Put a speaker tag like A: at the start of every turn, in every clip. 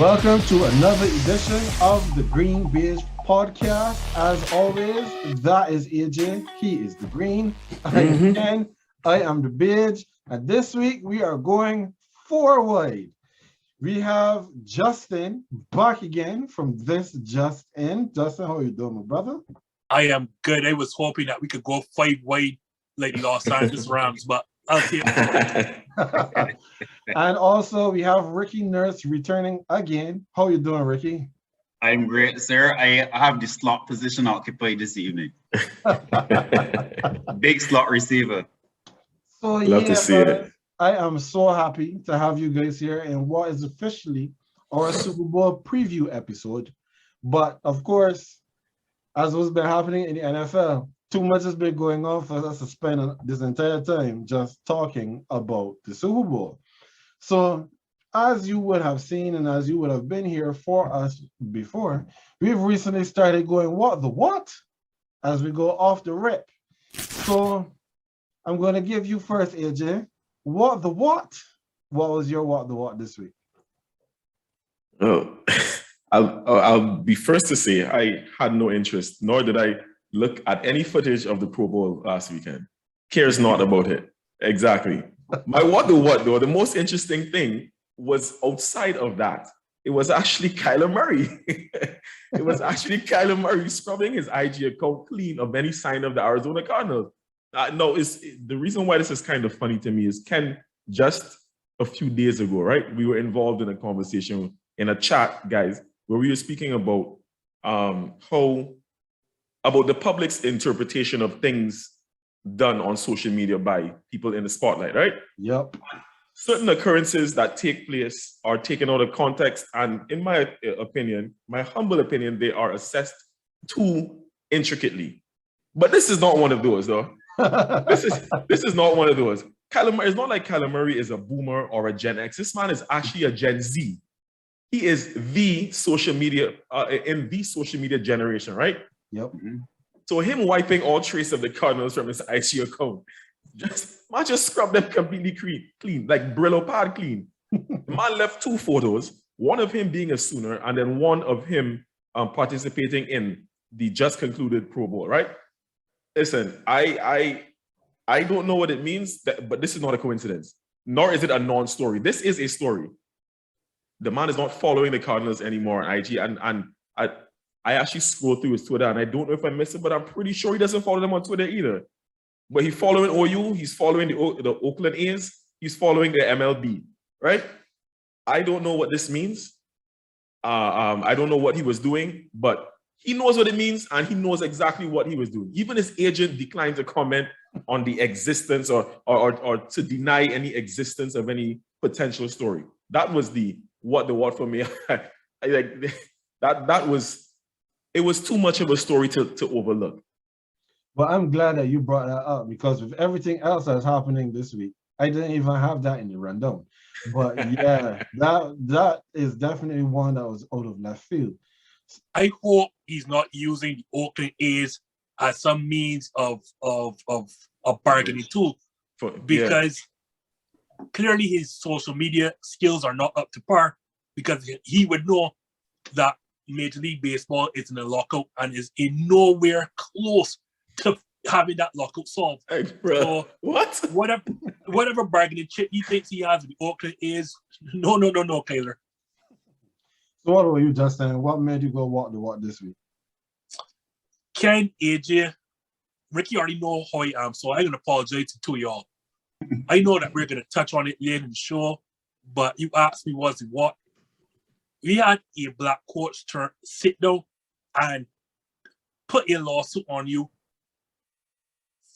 A: Welcome to another edition of the GREENBAJE podcast. As always, that is AJ. He is the green. I am Ken. I am the beige. And this week we are going four wide. We have Justin back again from This Just In. Justin, how are you doing, my brother?
B: I am good. I was hoping that we could go five wide like Los Angeles Rams, but I'll take it.
A: And also we have Ricky Nurse returning again. How are you doing, Ricky?
C: I'm great, sir. I have the slot position occupied this evening. Big slot receiver.
A: So
D: Love to see it.
A: I am so happy to have you guys here in what is officially our Super Bowl preview episode. But of course, as what's been happening in the NFL, too much has been going on for us to spend this entire time just talking about the Super Bowl. So as you would have seen and as you would have been here for us before, we've recently started going what as we go off the rip. So I'm going to give you first, AJ. What? What was your what this week?
D: Oh, I'll be first to say I had no interest, nor did I look at any footage of the Pro Bowl last weekend. Cares not about it. Exactly. My what though, the most interesting thing was outside of that. It was actually Kyler Murray. It was actually Kyler Murray scrubbing his IG account clean of any sign of the Arizona Cardinals. The reason why this is kind of funny to me is Ken, just a few days ago, right? We were involved in a conversation in a chat, guys, where we were speaking about about the public's interpretation of things done on social media by people in the spotlight, right?
A: Yep.
D: Certain occurrences that take place are taken out of context, and in my opinion, my humble opinion, they are assessed too intricately. But this is not one of those, though. This is not one of those. Kyler Murray, it's not like Kyler Murray is a boomer or a Gen X. This man is actually a Gen Z. He is the social media in the social media generation, right?
A: Yep.
D: So him wiping all trace of the Cardinals from his IG account, just scrub them completely clean, like Brillo pad clean. The man left two photos, one of him being a Sooner, and then one of him participating in the just concluded Pro Bowl, right? Listen, I don't know what it means, but this is not a coincidence, nor is it a non-story. This is a story. The man is not following the Cardinals anymore on IG, and I actually scrolled through his Twitter, and I don't know if I missed it, but I'm pretty sure he doesn't follow them on Twitter either. But he's following OU, he's following the Oakland A's, he's following the MLB, right? I don't know what this means. I don't know what he was doing, but he knows what it means, and he knows exactly what he was doing. Even his agent declined to comment on the existence or to deny any existence of any potential story. That was the what for me. It was too much of a story to overlook.
A: But I'm glad that you brought that up, because with everything else that's happening this week, I didn't even have that in the rundown. But yeah, that is definitely one that was out of left field.
B: I hope he's not using the Oakland A's as some means of a bargaining tool, because clearly his social media skills are not up to par, because he would know that Major League Baseball is in a lockout and is in nowhere close to having that lockout solved.
D: Hey, bro,
B: so whatever bargaining chip he thinks he has with the Oakland A's, no, Kyler.
A: So what were you, Justin? What made you go what this week?
B: Ken, AJ, Ricky already know how I am, so I'm going to apologize to two of y'all. I know that we're going to touch on it later in the show, but you asked me was it what? We had a black coach sit down and put a lawsuit on you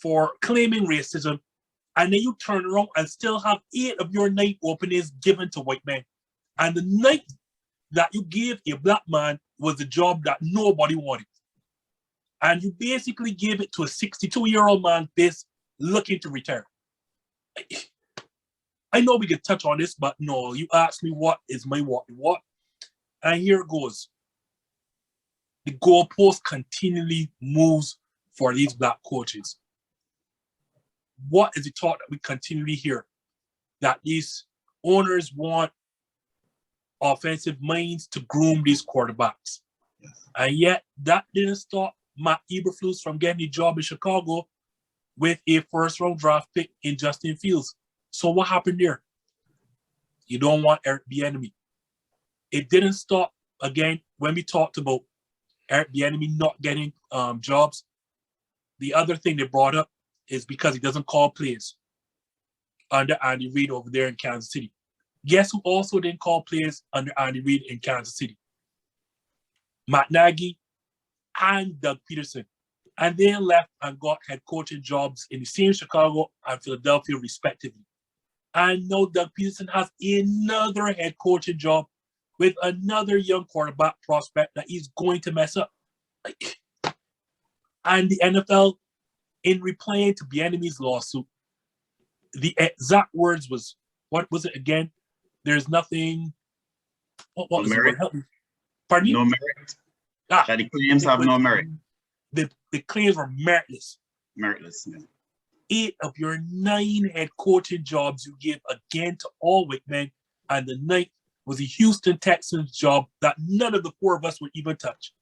B: for claiming racism, and then you turn around and still have 8 of your 9 openings given to white men. And the 9th that you gave a black man was a job that nobody wanted. And you basically gave it to a 62-year-old man that's looking to retire. I know we can touch on this, but no, you asked me what is my what. And here it goes. The goalpost continually moves for these black coaches. What is the talk that we continually hear? That these owners want offensive minds to groom these quarterbacks.
C: Yes.
B: And yet, that didn't stop Matt Eberflus from getting a job in Chicago with a first-round draft pick in Justin Fields. So what happened there? You don't want Eric Bieniemy. It didn't stop, again, when we talked about Eric Bieniemy not getting jobs. The other thing they brought up is because he doesn't call plays under Andy Reid over there in Kansas City. Guess who also didn't call plays under Andy Reid in Kansas City? Matt Nagy and Doug Peterson. And they left and got head coaching jobs in the same Chicago and Philadelphia, respectively. And now Doug Peterson has another head coaching job with another young quarterback prospect that he's going to mess up. And the NFL, in replying to Bieniemy's lawsuit, the exact words was, what was it again? There's nothing. What was
C: merit.
B: it? Help me. Pardon me?
C: No merit. That the claims have no merit.
B: The claims were meritless.
C: Meritless. Yeah.
B: 8 of your 9 head coaching jobs you gave again to all Wickman, and the 9th was a Houston Texans job that none of the 4 of us would even touch.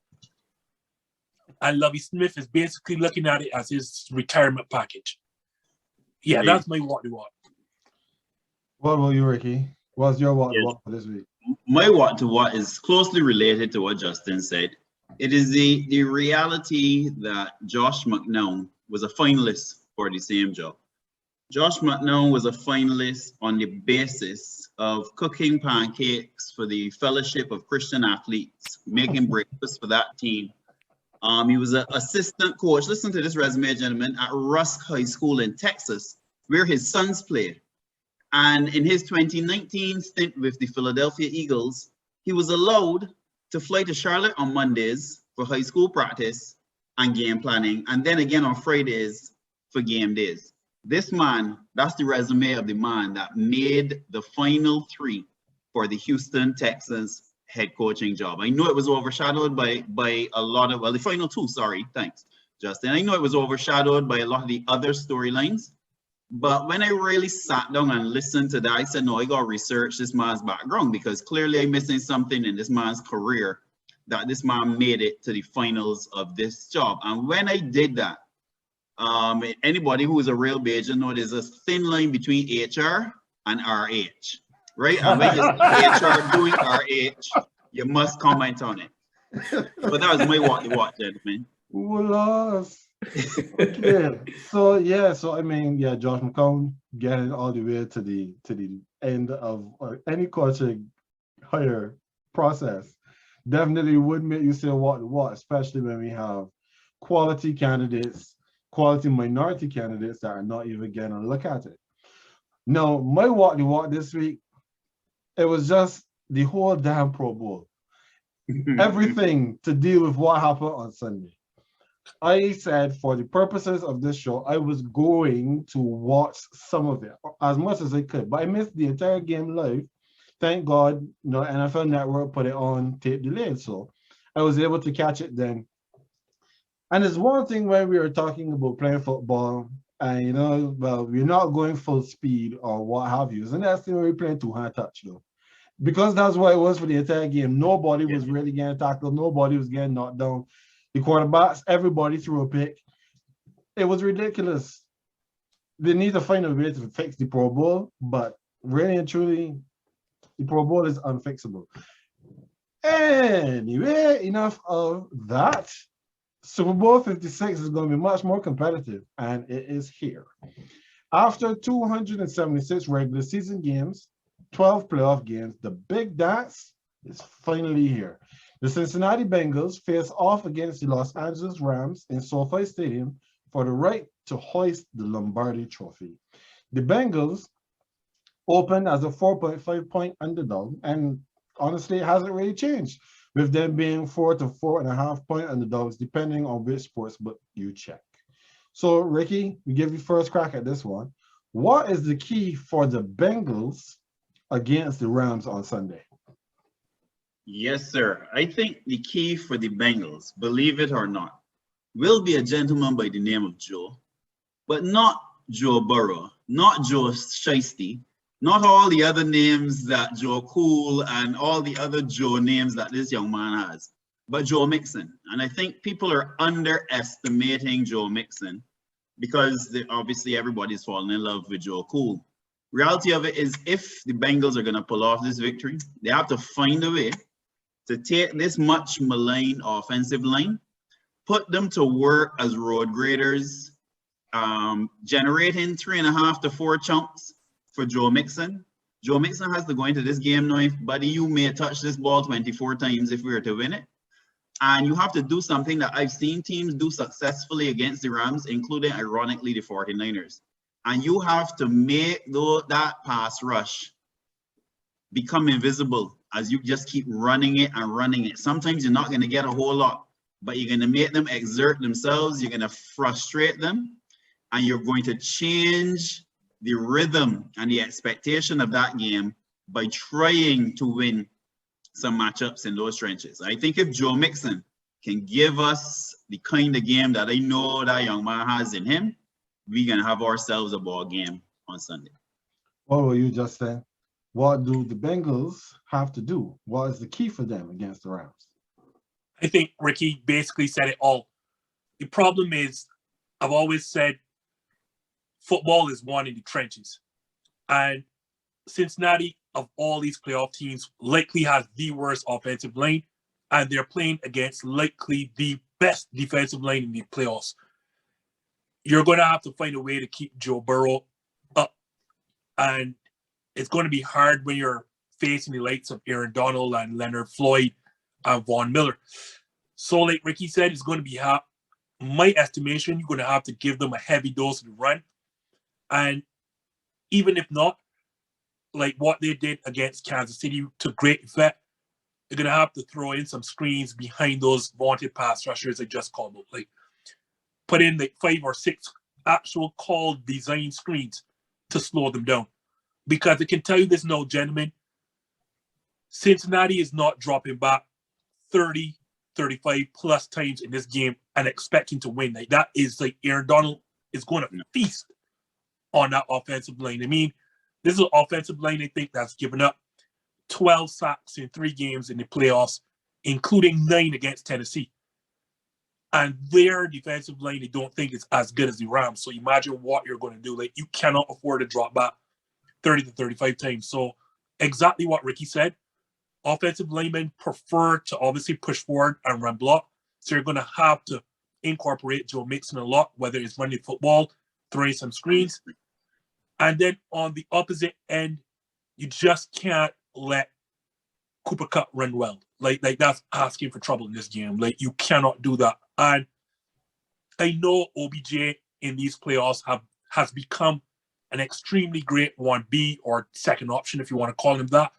B: And Lovie Smith is basically looking at it as his retirement package. Yeah, that's my what to what.
A: What about you, Ricky? What's your what to what for this week?
C: My what to what is closely related to what Justin said. It is the reality that Josh McCown was a finalist for the same job. Josh McCown was a finalist on the basis of cooking pancakes for the Fellowship of Christian Athletes, making breakfast for that team. He was an assistant coach, listen to this resume, gentlemen, at Rusk High School in Texas, where his sons played. And in his 2019 stint with the Philadelphia Eagles, he was allowed to fly to Charlotte on Mondays for high school practice and game planning, and then again on Fridays for game days. This man, that's the resume of the man that made the final 3 for the Houston Texans head coaching job. I know it was overshadowed by a lot of, well, the final 2, sorry, thanks, Justin. I know it was overshadowed by a lot of the other storylines, but when I really sat down and listened to that, I said, no, I got to research this man's background, because clearly I'm missing something in this man's career that this man made it to the finals of this job. And when I did that, anybody who is a real Bajan know there's a thin line between HR and RH, right? And when you see HR doing RH, you must comment on it. But that was my what, gentlemen.
A: Who lost? Okay. So I mean, yeah, Josh McCown getting all the way to the end of any coaching hire process definitely would make you say what, especially when we have quality candidates, quality minority candidates that are not even getting a look at it. Now, my what this week, it was just the whole damn Pro Bowl. Everything to deal with what happened on Sunday. I said for the purposes of this show, I was going to watch some of it, as much as I could, but I missed the entire game live. Thank God, NFL Network put it on tape delayed, so I was able to catch it then. And it's one thing when we were talking about playing football, and well, we're not going full speed or what have you. And that's the way we're playing two-hand touch, though. Because that's what it was for the entire game. Nobody was really getting tackled. Nobody was getting knocked down. The quarterbacks, everybody threw a pick. It was ridiculous. They need to find a way to fix the Pro Bowl, but really and truly, the Pro Bowl is unfixable. Anyway, enough of that. Super Bowl 56 is going to be much more competitive, and it is here. After 276 regular season games, 12 playoff games, the big dance is finally here. The Cincinnati Bengals face off against the Los Angeles Rams in SoFi Stadium for the right to hoist the Lombardi Trophy. The Bengals opened as a 4.5-point underdog, and honestly, it hasn't really changed, with them being 4 to 4.5-point underdogs, depending on which sportsbook you check. So, Ricky, we give you first crack at this one. What is the key for the Bengals against the Rams on Sunday?
C: Yes, sir. I think the key for the Bengals, believe it or not, will be a gentleman by the name of Joe, but not Joe Burrow, not Joe Shiesty, Not all the other names that Joe Cool and all the other Joe names that this young man has, but Joe Mixon. And I think people are underestimating Joe Mixon because obviously everybody's falling in love with Joe Cool. Reality of it is, if the Bengals are going to pull off this victory, they have to find a way to take this much maligned offensive line, put them to work as road graders, generating 3.5 to 4 chunks for Joe Mixon. Joe Mixon has to go into this game now. Buddy, you may touch this ball 24 times if we were to win it. And you have to do something that I've seen teams do successfully against the Rams, including, ironically, the 49ers. And you have to make that pass rush become invisible as you just keep running it and running it. Sometimes you're not going to get a whole lot, but you're going to make them exert themselves. You're going to frustrate them, and you're going to change the rhythm and the expectation of that game by trying to win some matchups in those trenches. I think if Joe Mixon can give us the kind of game that I know that young man has in him, we're going to have ourselves a ball game on Sunday.
A: What were you just saying? What do the Bengals have to do? What is the key for them against the Rams?
B: I think Ricky basically said it all. The problem is, I've always said, football is won in the trenches. And Cincinnati, of all these playoff teams, likely has the worst offensive line, and they're playing against likely the best defensive line in the playoffs. You're going to have to find a way to keep Joe Burrow up. And it's going to be hard when you're facing the likes of Aaron Donald and Leonard Floyd and Von Miller. So like Ricky said, it's going to be, my estimation, you're going to have to give them a heavy dose of the run. And even if not, like what they did against Kansas City to great effect, they're going to have to throw in some screens behind those vaunted pass rushers I just called out. Like, put in like 5 or 6 actual called design screens to slow them down. Because I can tell you this now, gentlemen, Cincinnati is not dropping back 30, 35 plus times in this game and expecting to win. Like, that is like Aaron Donald is going to feast on that offensive line. I mean, this is an offensive line, I think, that's given up 12 sacks in 3 games in the playoffs, including 9 against Tennessee. And their defensive line, they don't think is as good as the Rams. So imagine what you're going to do. Like, you cannot afford to drop back 30 to 35 times. So exactly what Ricky said. Offensive linemen prefer to obviously push forward and run block. So you're going to have to incorporate Joe Mixon a lot, whether it's running football, throwing some screens. And then on the opposite end, you just can't let Cooper Kupp run well. Like that's asking for trouble in this game. Like, you cannot do that. And I know OBJ in these playoffs has become an extremely great 1B or second option, if you want to call him that.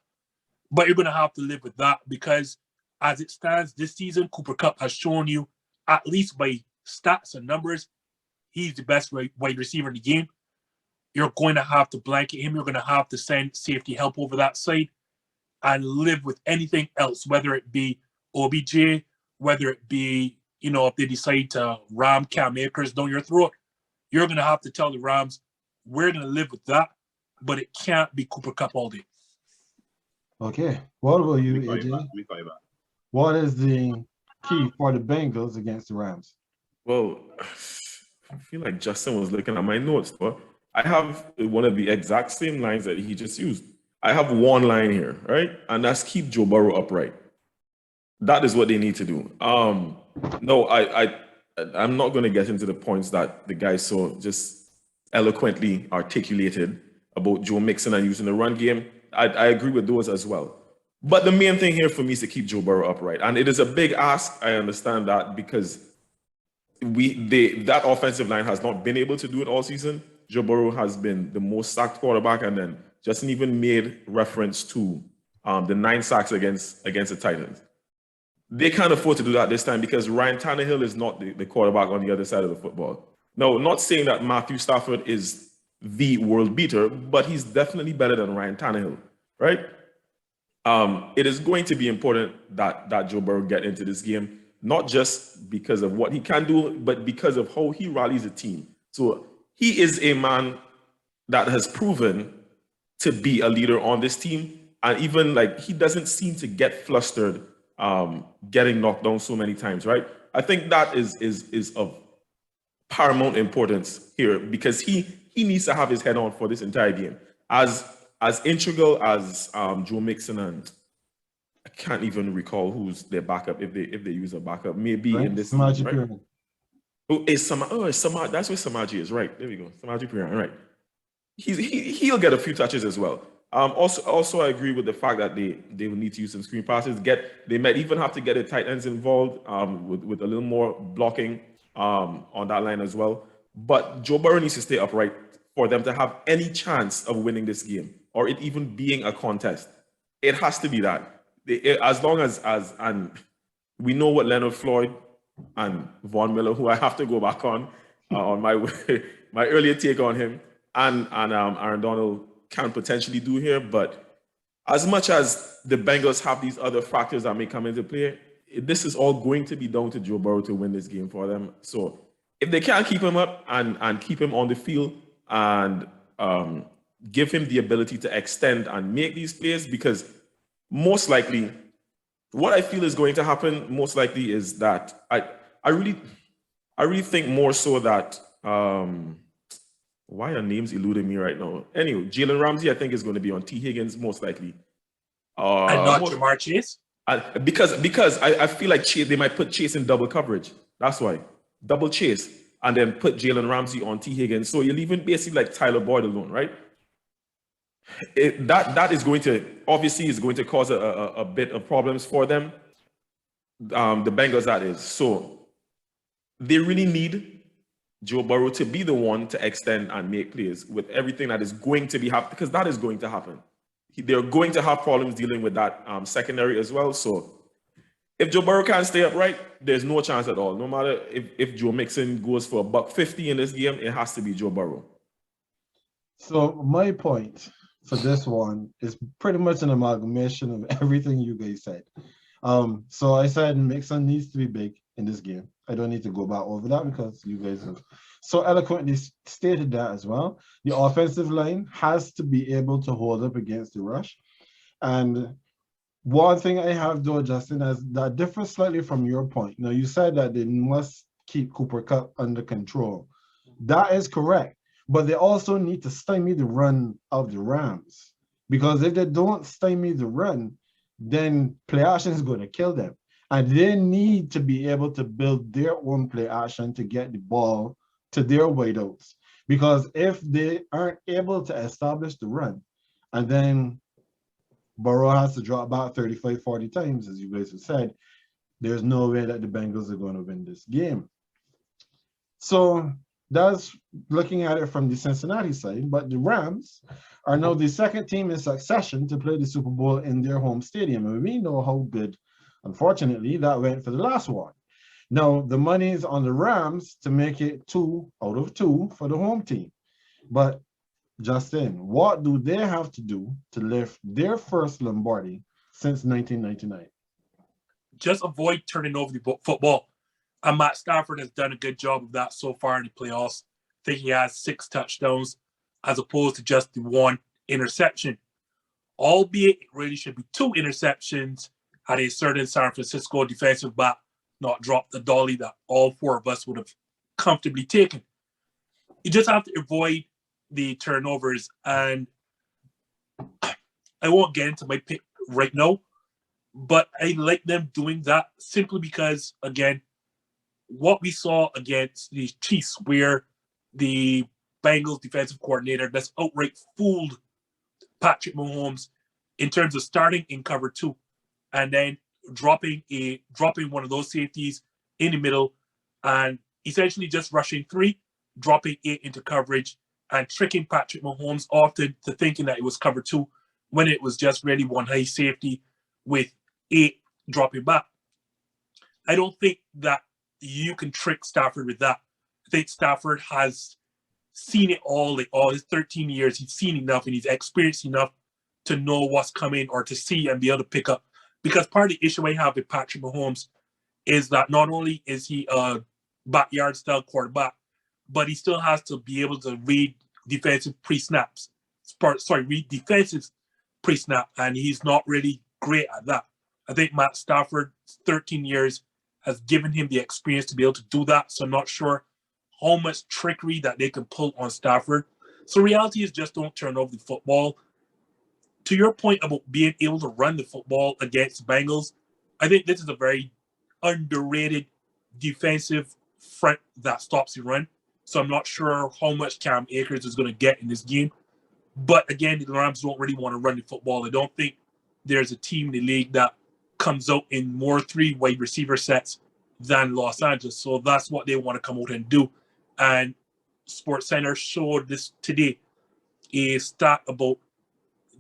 B: But you're going to have to live with that because as it stands this season, Cooper Kupp has shown you, at least by stats and numbers, he's the best wide receiver in the game. You're going to have to blanket him. You're going to have to send safety help over that side and live with anything else, whether it be OBJ, whether it be, you know, if they decide to ram Cam Akers down your throat. You're going to have to tell the Rams, we're going to live with that, but it can't be Cooper Kupp all day.
A: Okay. What about you, AJ? What is the key for the Bengals against the Rams?
D: Well, I feel like Justin was looking at my notes, but I have one of the exact same lines that he just used. I have one line here, right? And that's keep Joe Burrow upright. That is what they need to do. No, I'm not going to get into the points that the guy so just eloquently articulated about Joe Mixon and using the run game. I agree with those as well. But the main thing here for me is to keep Joe Burrow upright. And it is a big ask. I understand that because that offensive line has not been able to do it all season. Joe Burrow has been the most sacked quarterback, and then Justin even made reference to the 9 sacks against the Titans. They can't afford to do that this time because Ryan Tannehill is not the quarterback on the other side of the football. No, not saying that Matthew Stafford is the world beater, but he's definitely better than Ryan Tannehill, right? It is going to be important that Joe Burrow get into this game, not just because of what he can do, but because of how he rallies a team. So he is a man that has proven to be a leader on this team. And even like he doesn't seem to get flustered getting knocked down so many times, right? I think that is of paramount importance here because he needs to have his head on for this entire game. As integral as Joe Mixon and I can't even recall who's their backup if they use a backup. Maybe
A: Right?
D: in this
A: Samaji
D: season, right?
A: Piran.
D: It's Samaj. That's where Samaji is, right? There we go. Samaji Piran, right? He'll get a few touches as well. Also, I agree with the fact that they will need to use some screen passes. They might even have to get the tight ends involved with a little more blocking on that line as well. But Joe Burrow needs to stay upright for them to have any chance of winning this game or it even being a contest. It has to be that. As long as and we know what Leonard Floyd and Von Miller, who I have to go back on my my earlier take on him, and Aaron Donald can potentially do here. But as much as the Bengals have these other factors that may come into play, this is all going to be down to Joe Burrow to win this game for them. So if they can't keep him up and keep him on the field and give him the ability to extend and make these plays, because most likely what I feel is going to happen most likely is that I really think more so that why are names eluding me right now? Anyway, Jalen Ramsey, I think, is going to be on T. Higgins, most likely.
B: And not Jamar Chase?
D: Because I feel like they might put Chase in double coverage. That's why. Double Chase. And then put Jalen Ramsey on T. Higgins. So you're leaving basically like Tyler Boyd alone, right? That is going to, obviously, is going to cause a bit of problems for them. The Bengals, that is. So they really need Joe Burrow to be the one to extend and make plays with everything that is going to be happening, because that is going to happen. They're going to have problems dealing with that secondary as well. So if Joe Burrow can't stay upright, there's no chance at all. No matter if Joe Mixon goes for $150 in this game, it has to be Joe Burrow.
A: So my point for this one is pretty much an amalgamation of everything you guys said. So I said Mixon needs to be big in this game. I don't need to go back over that because you guys have so eloquently stated that as well. The offensive line has to be able to hold up against the rush. And one thing I have though, Justin, that differs slightly from your point. Now, you said that they must keep Cooper Kupp under control. That is correct. But they also need to stymie the run of the Rams. Because if they don't stymie the run, then play action is going to kill them. And they need to be able to build their own play action to get the ball to their wideouts. Because if they aren't able to establish the run, and then Burrow has to drop back 35, 40 times, as you guys have said, there's no way that the Bengals are going to win this game. So that's looking at it from the Cincinnati side, but the Rams are now the second team in succession to play the Super Bowl in their home stadium. And we know how good, unfortunately, that went for the last one. Now, the money is on the Rams to make it 2 out of 2 for the home team. But, Justin, what do they have to do to lift their first Lombardi since 1999?
B: Just avoid turning over the football. And Matt Stafford has done a good job of that so far in the playoffs. I think he has 6 touchdowns as opposed to just the 1 interception. Albeit it really should be 2 interceptions had a certain San Francisco defensive back not dropped the dolly that all 4 of us would have comfortably taken. You just have to avoid the turnovers. And I won't get into my pick right now, but I like them doing that simply because, again, what we saw against the Chiefs, where the Bengals defensive coordinator that's outright fooled Patrick Mahomes in terms of starting in cover 2 and then dropping one of those safeties in the middle and essentially just rushing 3, dropping 8 into coverage and tricking Patrick Mahomes often to thinking that it was cover 2 when it was just really 1 high safety with 8 dropping back. I don't think that you can trick Stafford with that. I think Stafford has seen it all, like all his 13 years. He's seen enough and he's experienced enough to know what's coming or to see and be able to pick up. Because part of the issue I have with Patrick Mahomes is that not only is he a backyard style quarterback, but he still has to be able to read defensive pre-snaps. read defenses pre-snap, and he's not really great at that. I think Matt Stafford, 13 years, has given him the experience to be able to do that. So I'm not sure how much trickery that they can pull on Stafford. So reality is just don't turn over the football. To your point about being able to run the football against Bengals, I think this is a very underrated defensive front that stops the run. So I'm not sure how much Cam Akers is going to get in this game. But again, the Rams don't really want to run the football. I don't think there's a team in the league that comes out in more 3 wide receiver sets than Los Angeles. So that's what they want to come out and do. And SportsCenter showed this today, a stat about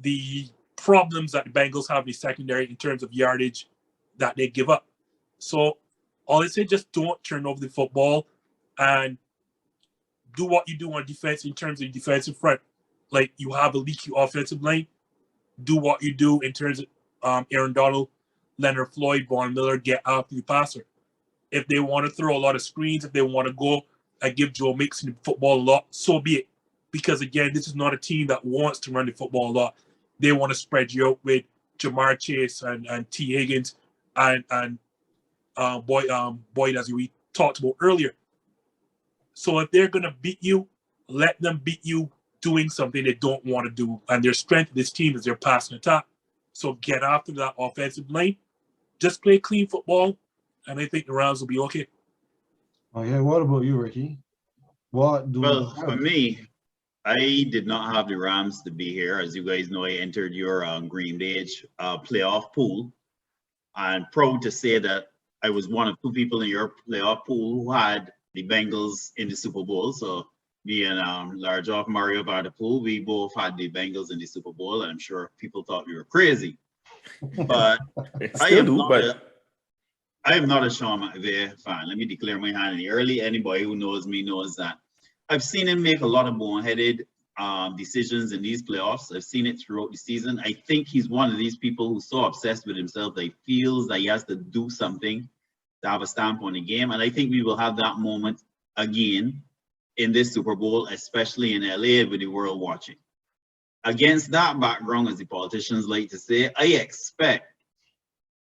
B: the problems that the Bengals have in the secondary in terms of yardage that they give up. So all I say, just don't turn over the football and do what you do on defense in terms of defensive front. Like, you have a leaky offensive line. Do what you do in terms of Aaron Donald, Leonard Floyd, Von Miller, get after the passer. If they want to throw a lot of screens, if they want to go and give Joe Mixon the football a lot, so be it. Because, again, this is not a team that wants to run the football a lot. They want to spread you out with Jamar Chase and T. Higgins and Boyd, as we talked about earlier. So if they're going to beat you, let them beat you doing something they don't want to do. And their strength of this team is their passing attack. So get after that offensive line. Just play clean football, and I think the Rams will be okay.
A: Oh, yeah. What about you, Ricky?
C: Well, for me, I did not have the Rams to be here. As you guys know, I entered your GREENBAJE playoff pool. I'm proud to say that I was one of 2 people in your playoff pool who had the Bengals in the Super Bowl. So me and Large Off Mario Pool, we both had the Bengals in the Super Bowl. And I'm sure people thought we were crazy. But I am not a Sean McVay fan. Let me declare my hand in the early. Anybody who knows me knows that I've seen him make a lot of boneheaded decisions in these playoffs. I've seen it throughout the season. I think he's one of these people who's so obsessed with himself that he feels that he has to do something to have a stamp on the game. And I think we will have that moment again in this Super Bowl, especially in LA with the world watching. Against that background, as the politicians like to say, I expect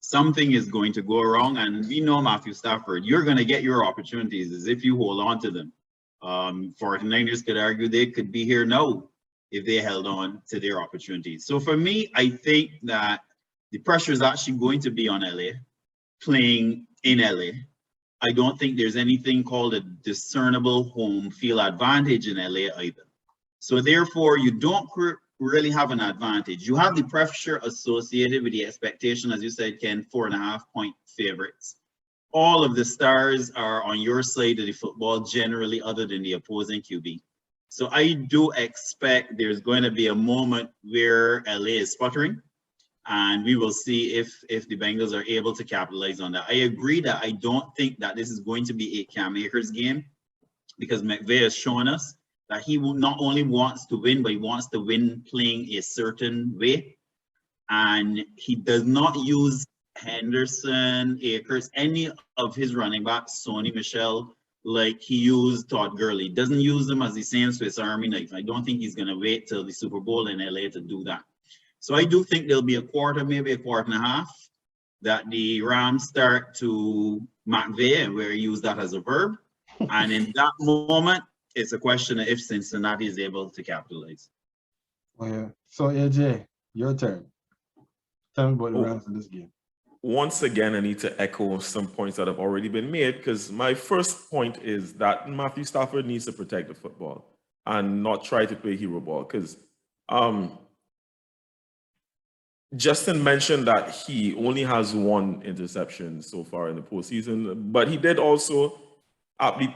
C: something is going to go wrong. And we know Matthew Stafford, you're going to get your opportunities as if you hold on to them. 49ers could argue they could be here now if they held on to their opportunities. So for me, I think that the pressure is actually going to be on LA, playing in LA. I don't think there's anything called a discernible home field advantage in LA either. So therefore, you don't really have an advantage. You have the pressure associated with the expectation, as you said, Ken, 4.5-point favorites. All of the stars are on your side of the football generally, other than the opposing QB. So I do expect there's going to be a moment where LA is sputtering, and we will see if the Bengals are able to capitalize on that. I agree that I don't think that this is going to be a Cam Akers game, because McVay has shown us that he not only wants to win, but he wants to win playing a certain way. And he does not use Henderson, Akers, any of his running backs, Sony Michel, like he used Todd Gurley. Doesn't use them as the same Swiss Army knife. I don't think he's going to wait till the Super Bowl in LA to do that. So I do think there'll be a quarter, maybe a quarter and a half, that the Rams start to McVay, where he used that as a verb. And in that moment, it's a question of if Cincinnati is able to capitalize.
A: Oh, yeah. So, AJ, your turn. Tell me about the Rams in this game.
D: Once again, I need to echo some points that have already been made, because my first point is that Matthew Stafford needs to protect the football and not try to play hero ball, because Justin mentioned that he only has 1 interception so far in the postseason, but he did also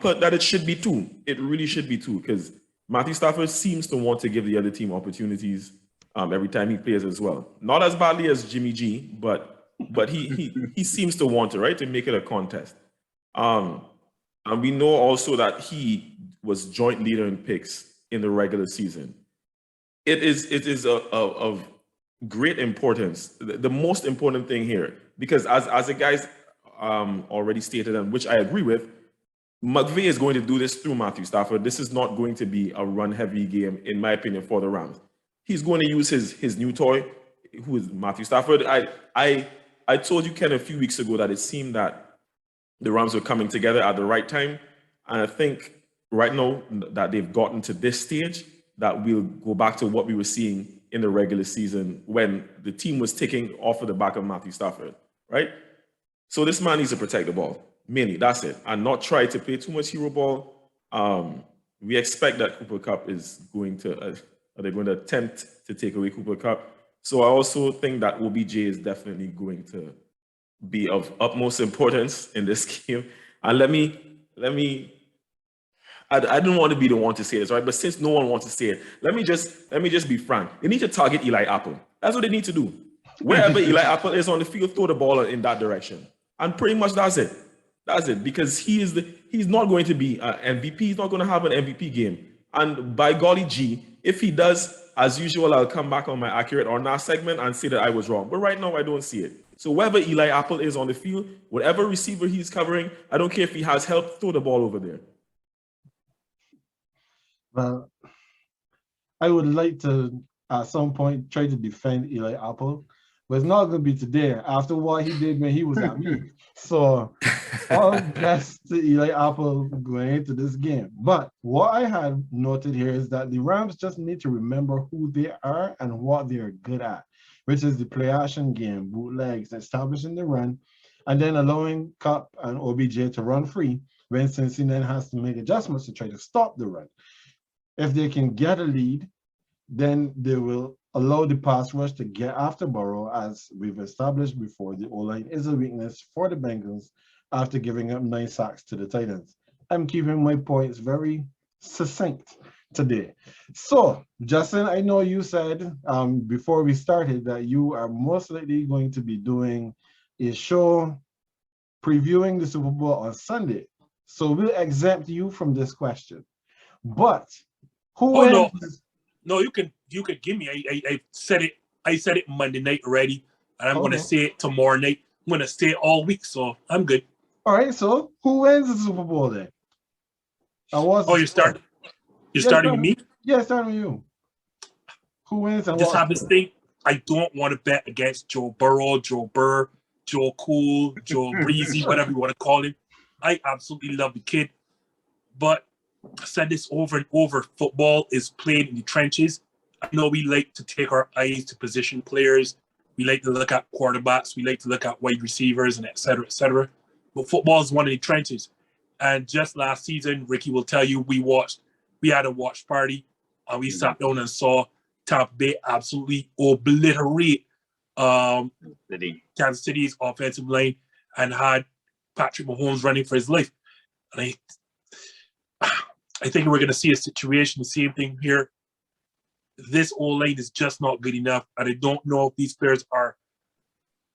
D: put that it should be 2. It really should be 2, because Matthew Stafford seems to want to give the other team opportunities every time he plays as well. Not as badly as Jimmy G, but he seems to want to, right, to make it a contest. And we know also that he was joint leader in picks in the regular season. It is of great importance. The most important thing here, because as the guys already stated, and which I agree with, McVay is going to do this through Matthew Stafford. This is not going to be a run-heavy game, in my opinion, for the Rams. he's going to use his new toy, who is Matthew Stafford. I told you, Ken, a few weeks ago that it seemed that the Rams were coming together at the right time. And I think right now that they've gotten to this stage, that we'll go back to what we were seeing in the regular season when the team was taking off of the back of Matthew Stafford, right? So this man needs to protect the ball, mainly, that's it, and not try to play too much hero ball. We expect that Cooper Kupp is going to, they're going to attempt to take away Cooper Kupp. So I also think that OBJ is definitely going to be of utmost importance in this game. And let me, I don't want to be the one to say this, right? But since no one wants to say it, let me just be frank. They need to target Eli Apple. That's what they need to do. Wherever Eli Apple is on the field, throw the ball in that direction. And pretty much that's it. That's it. Because he's not going to be an MVP. He's not going to have an MVP game. And by golly gee, if he does, as usual, I'll come back on my accurate or not segment and say that I was wrong. But right now, I don't see it. So wherever Eli Apple is on the field, whatever receiver he's covering, I don't care if he has help, throw the ball over there.
A: Well, I would like to, at some point, try to defend Eli Apple, but it's not going to be today after what he did when he was at me. So all best to Eli Apple going into this game. But what I had noted here is that the Rams just need to remember who they are and what they're good at, which is the play action game, bootlegs, establishing the run, and then allowing Kupp and OBJ to run free when Cincy then has to make adjustments to try to stop the run. If they can get a lead, then they will allow the pass rush to get after Burrow, as we've established before. The O-line is a weakness for the Bengals after giving up 9 sacks to the Titans. I'm keeping my points very succinct today. So, Justin, I know you said before we started that you are most likely going to be doing a show previewing the Super Bowl on Sunday. So we'll exempt you from this question. But who wins?
B: No, you can give me. I said it Monday night already, and I'm going to say it tomorrow night. I'm going to say it all week, so I'm good.
A: All right, so who wins the Super Bowl then?
B: You're starting with me?
A: Yeah, starting with you. Who wins and
B: Just have this thing. I don't want to bet against Joe Burrow, Joe Burr, Joe Cool, Joe Breezy, whatever you want to call him. I absolutely love the kid, but I said this over and over, football is played in the trenches. I know we like to take our eyes to position players. We like to look at quarterbacks. We like to look at wide receivers and et cetera, et cetera. But football is one of the trenches. And just last season, Ricky will tell you, we had a watch party and we sat down and saw Tampa Bay absolutely obliterate Kansas City's offensive line and had Patrick Mahomes running for his life. And I think we're going to see a situation, the same thing here. This O-line is just not good enough, and I don't know if these players or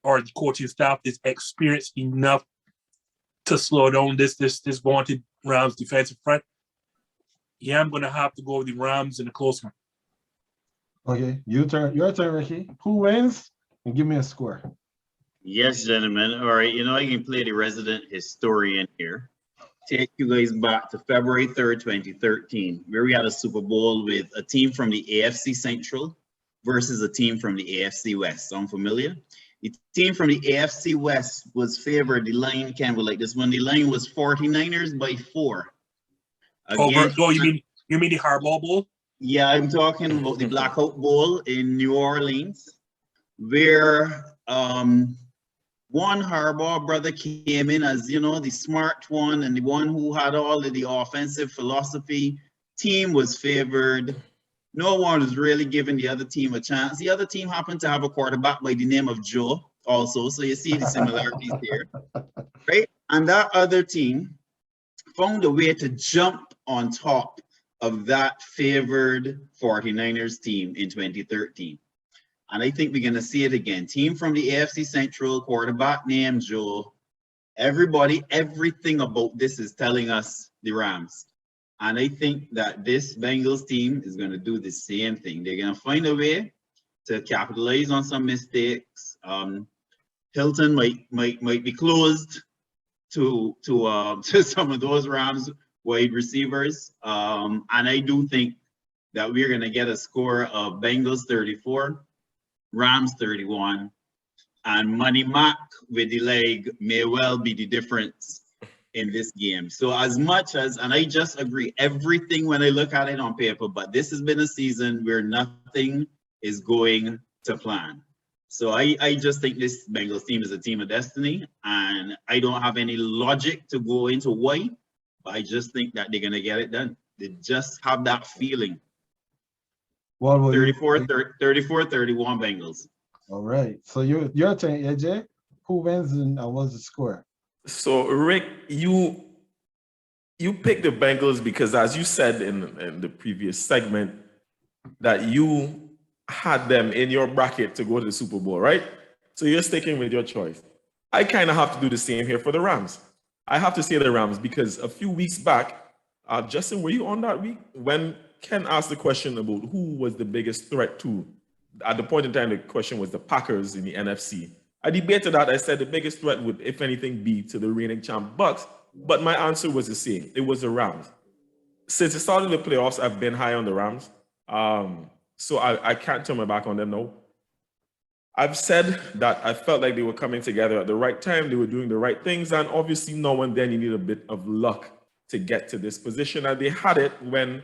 B: the coaching staff is experienced enough to slow down this vaunted Rams defensive front. Yeah, I'm going to have to go with the Rams in a close one.
A: Okay, your turn, Ricky. Who wins? And give me a score.
C: Yes, gentlemen. All right, I can play the resident historian here. Take you guys back to February 3rd, 2013, where we had a Super Bowl with a team from the AFC Central versus a team from the AFC West. Sound familiar? The team from the AFC West was favored. The line, Ken will like this one. The line was 49ers by 4.
B: You mean the Harbaugh Bowl?
C: Yeah, I'm talking about the Blackout Bowl in New Orleans, where one Harbaugh brother came in as, the smart one and the one who had all of the offensive philosophy. Team was favored. No one was really giving the other team a chance. The other team happened to have a quarterback by the name of Joe also. So you see the similarities here, right? And that other team found a way to jump on top of that favored 49ers team in 2013. And I think we're going to see it again. Team from the AFC Central, quarterback named Joe. Everything about this is telling us the Rams. And I think that this Bengals team is going to do the same thing. They're going to find a way to capitalize on some mistakes. Hilton might be closed to some of those Rams wide receivers. And I do think that we're going to get a score of Bengals 34, Rams 31, and Money Mac with the leg may well be the difference in this game. So as much as, and I just agree, everything when I look at it on paper, but this has been a season where nothing is going to plan. So I just think this Bengals team is a team of destiny, and I don't have any logic to go into why, but I just think that they're going to get it done. They just have that feeling. 34-31 Bengals.
A: All right. So your turn, AJ. Who wins and what's the score?
D: So Rick, you picked the Bengals because, as you said in the previous segment, that you had them in your bracket to go to the Super Bowl, right? So you're sticking with your choice. I kind of have to do the same here for the Rams. I have to say the Rams because a few weeks back, Justin, were you on that week when Ken asked the question about who was the biggest threat to? At the point in time, the question was the Packers in the NFC. I debated that. I said the biggest threat would, if anything, be to the reigning champ Bucks, but my answer was the same. It was the Rams. Since the start of the playoffs, I've been high on the Rams. So I can't turn my back on them now. I've said that I felt like they were coming together at the right time. They were doing the right things. And obviously, now and then you need a bit of luck to get to this position. And they had it when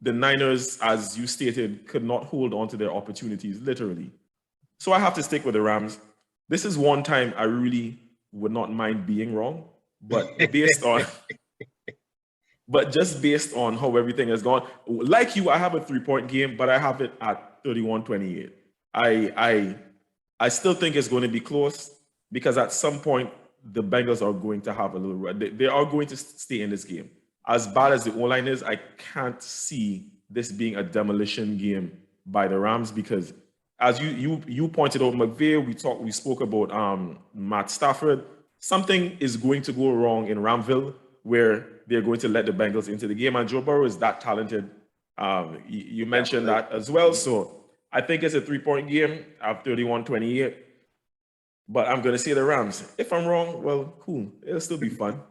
D: the Niners, as you stated, could not hold on to their opportunities, literally. So I have to stick with the Rams. This is one time I really would not mind being wrong, but just based on how everything has gone, like you, I have a 3-point game, but I have it at 31-28. I still think it's going to be close because at some point the Bengals are going to have a little run. They are going to stay in this game. As bad as the O-line is, I can't see this being a demolition game by the Rams because, as you pointed out, McVay, we spoke about Matt Stafford. Something is going to go wrong in Ramville where they're going to let the Bengals into the game, and Joe Burrow is that talented. You mentioned that as well. So I think it's a 3-point game. I have 31-28, but I'm going to say the Rams. If I'm wrong, well, cool. It'll still be fun.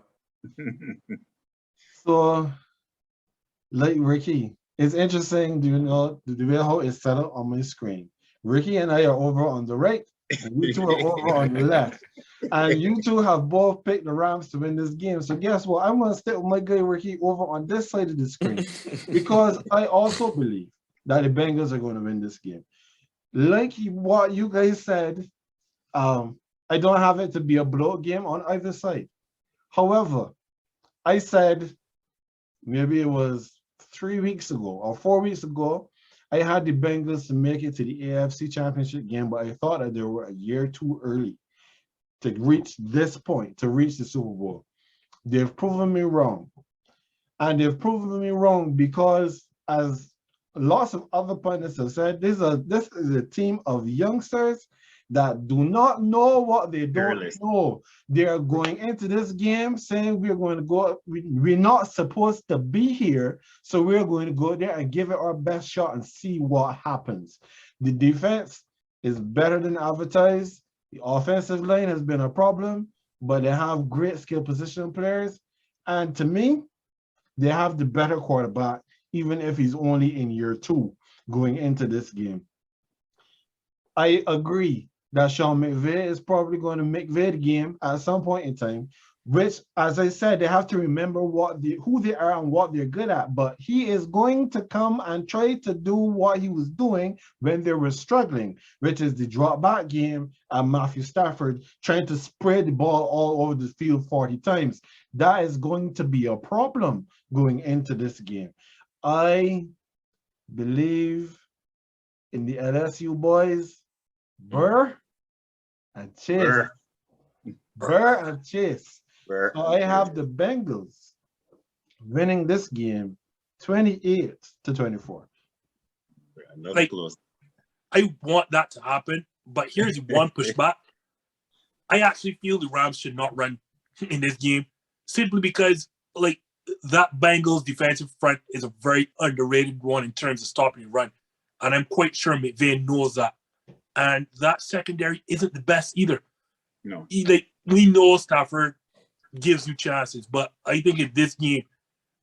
A: So, like Ricky, it's interesting. Do you know how it's set up on my screen? Ricky and I are over on the right, and you two are over on the left. And you two have both picked the Rams to win this game. So guess what? I'm going to stick with my guy Ricky over on this side of the screen because I also believe that the Bengals are going to win this game. Like what you guys said, I don't have it to be a blowout game on either side. However, I said maybe it was 3 weeks ago or 4 weeks ago, I had the Bengals to make it to the AFC Championship game, but I thought that they were a year too early to reach this point, to reach the Super Bowl. They've proven me wrong. And they've proven me wrong because, as lots of other pundits have said, this is a team of youngsters that do not know what they don't know. They are going into this game saying we're going to go, we're not supposed to be here, so we're going to go there and give it our best shot and see what happens. The defense is better than advertised. The offensive line has been a problem, but they have great skill position players. And to me, they have the better quarterback, even if he's only in year 2 going into this game. I agree that Sean McVay is probably going to McVay the game at some point in time, which, as I said, they have to remember who they are and what they're good at. But he is going to come and try to do what he was doing when they were struggling, which is the drop back game and Matthew Stafford trying to spread the ball all over the field 40 times. That is going to be a problem going into this game. I believe in the LSU boys. Burr and Chase. Burr and Chase. So I have the Bengals winning this game 28-24.
B: Like, I want that to happen, but here's one pushback. I actually feel the Rams should not run in this game simply because, like, that Bengals defensive front is a very underrated one in terms of stopping the run. And I'm quite sure McVay knows that. And that secondary isn't the best either.
C: No.
B: We know Stafford gives you chances, but I think in this game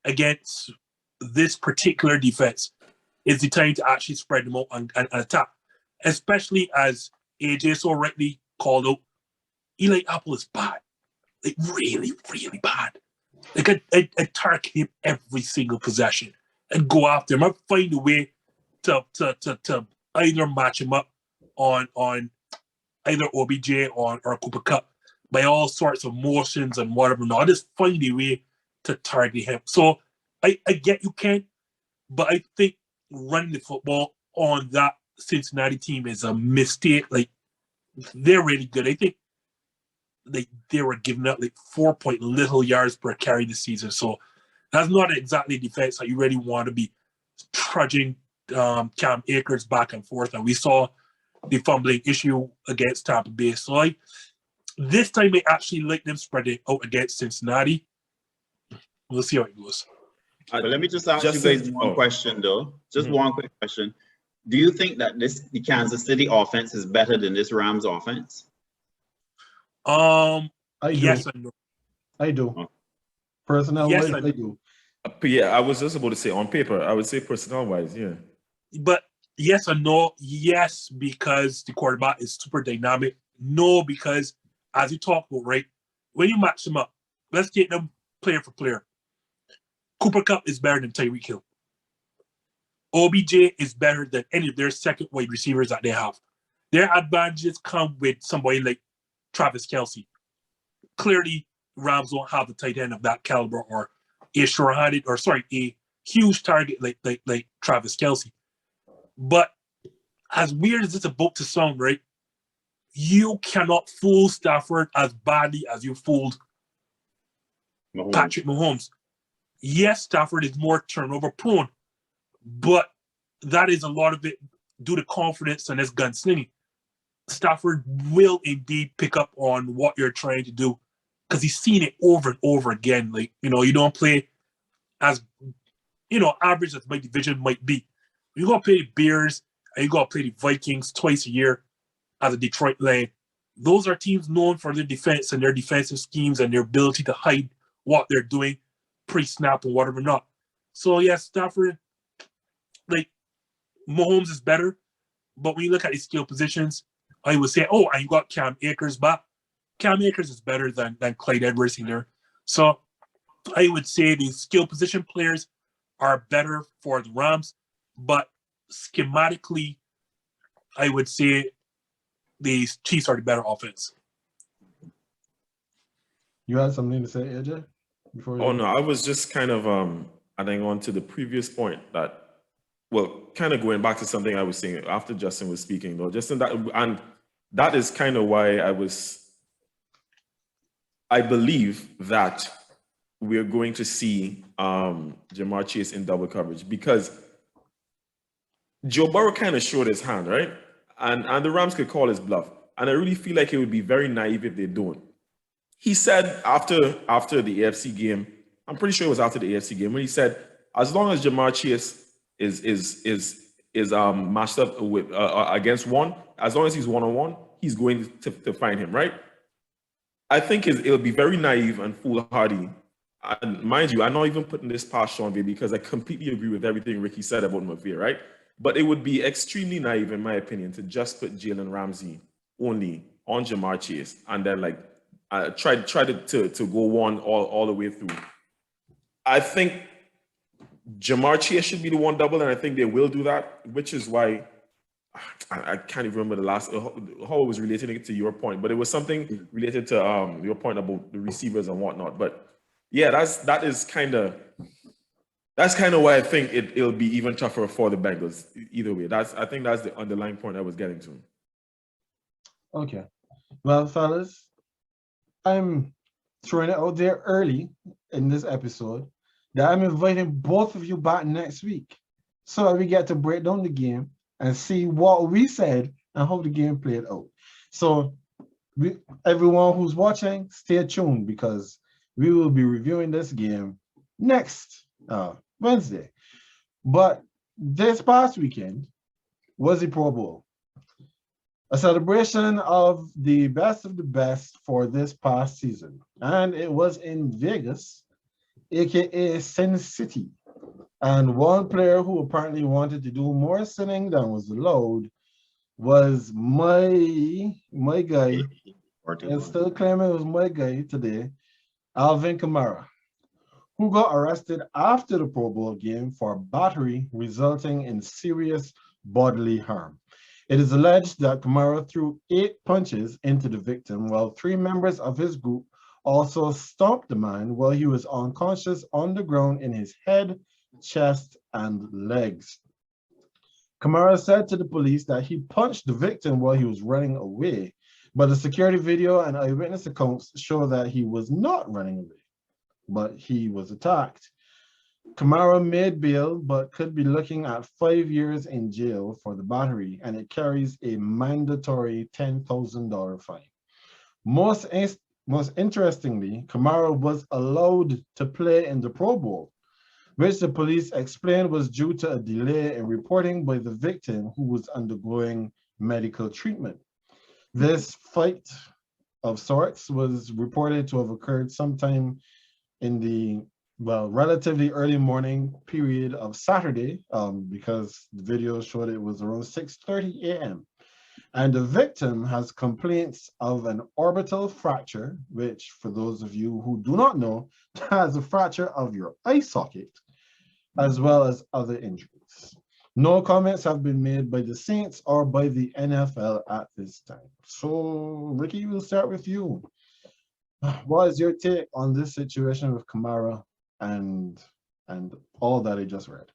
B: against this particular defense, is the time to actually spread them out and attack. Especially as AJ so rightly called out, Eli Apple is bad. Like really, really bad. Like I target him every single possession and go after him. I find a way to either match him up on either OBJ or Cooper Cup by all sorts of motions and whatever. No, I just find a way to target him. So I get you can't, but I think running the football on that Cincinnati team is a mistake. Like they're really good. I think they were giving up like 4 point little yards per carry this season. So that's not exactly defense that you really want to be trudging Cam Akers back and forth. And we saw the fumbling issue against Tampa Bay. So this time I actually like them spreading out against Cincinnati. We'll see how it goes.
C: But let me just ask you guys one question though. Just one quick question. Do you think that the Kansas City offense is better than this Rams offense?
B: Yes and no.
A: I do. Personnel wise, I do.
D: Yeah, I was just about to say on paper, I would say personnel wise, yeah.
B: But yes and no. Yes, because the quarterback is super dynamic. No, because as you talk about, right, when you match them up, let's get them player for player. Cooper Cup is better than Tyreek Hill. OBJ is better than any of their second wide receivers that they have. Their advantages come with somebody like Travis Kelce. Clearly, Rams don't have the tight end of that caliber or a huge target like Travis Kelce. But as weird as it's about to sound, right, you cannot fool Stafford as badly as you fooled Patrick Mahomes. Yes, Stafford is more turnover prone, but that is a lot of it due to confidence and his gunslinging. Stafford will indeed pick up on what you're trying to do because he's seen it over and over again. Like, you don't play as, average as my division might be. You got to play the Bears and you got to play the Vikings twice a year as a Detroit Lion. Those are teams known for their defense and their defensive schemes and their ability to hide what they're doing pre-snap and whatever not. So, yes, Stafford, like, Mahomes is better, but when you look at his skill positions, I would say, and you got Cam Akers back. Cam Akers is better than Clyde Edwards-Helaire. So I would say the skill position players are better for the Rams, but schematically, I would say the Chiefs are the better offense.
A: You had something to say, AJ?
D: No, I was just kind of adding on to the previous point that, kind of going back to something I was saying after Justin was speaking, though. Justin, that is kind of why I believe that we're going to see Ja'Marr Chase in double coverage because Joe Burrow kind of showed his hand, right? And the Rams could call his bluff. And I really feel like it would be very naive if they don't. He said after the AFC game, I'm pretty sure it was after the AFC game, when he said, as long as Ja'Marr Chase is matched up with against one, as long as he's one-on-one, he's going to find him, right? I think it'll be very naive and foolhardy. And mind you, I'm not even putting this past Sean Bailey because I completely agree with everything Ricky said about McVay, right? But it would be extremely naive, in my opinion, to just put Jalen Ramsey only on Ja'Marr Chase and then try to go one all the way through. I think Ja'Marr Chase should be the one double, and I think they will do that, which is why I can't even remember the last how it was relating it to your point, but it was something related to your point about the receivers and whatnot. But yeah, that's kind of why I think it'll be even tougher for the Bengals. Either way, I think that's the underlying point I was getting to.
A: Okay, well, fellas, I'm throwing it out there early in this episode that I'm inviting both of you back next week so that we get to break down the game and see what we said and how the game played out. So everyone who's watching, stay tuned because we will be reviewing this game next Wednesday. But this past weekend was the Pro Bowl, a celebration of the best for this past season. And it was in Vegas, aka Sin City. And one player who apparently wanted to do more sinning than was allowed was my guy, and still claiming it was my guy today, Alvin Kamara, who got arrested after the Pro Bowl game for battery resulting in serious bodily harm. It is alleged that Kamara threw 8 punches into the victim, while 3 members of his group also stomped the man while he was unconscious on the ground in his head, chest, and legs. Kamara said to the police that he punched the victim while he was running away, but the security video and eyewitness accounts show that he was not running away, but he was attacked. Kamara made bail, but could be looking at 5 years in jail for the battery, and it carries a mandatory $10,000 fine. Most interestingly, Kamara was allowed to play in the Pro Bowl, which the police explained was due to a delay in reporting by the victim who was undergoing medical treatment. This fight of sorts was reported to have occurred sometime in the relatively early morning period of Saturday, because the video showed it was around 6:30 a.m. And the victim has complaints of an orbital fracture, which, for those of you who do not know, has a fracture of your eye socket, as well as other injuries. No comments have been made by the Saints or by the NFL at this time. So, Ricky, we'll start with you. What is your take on this situation with Kamara and all that I just read?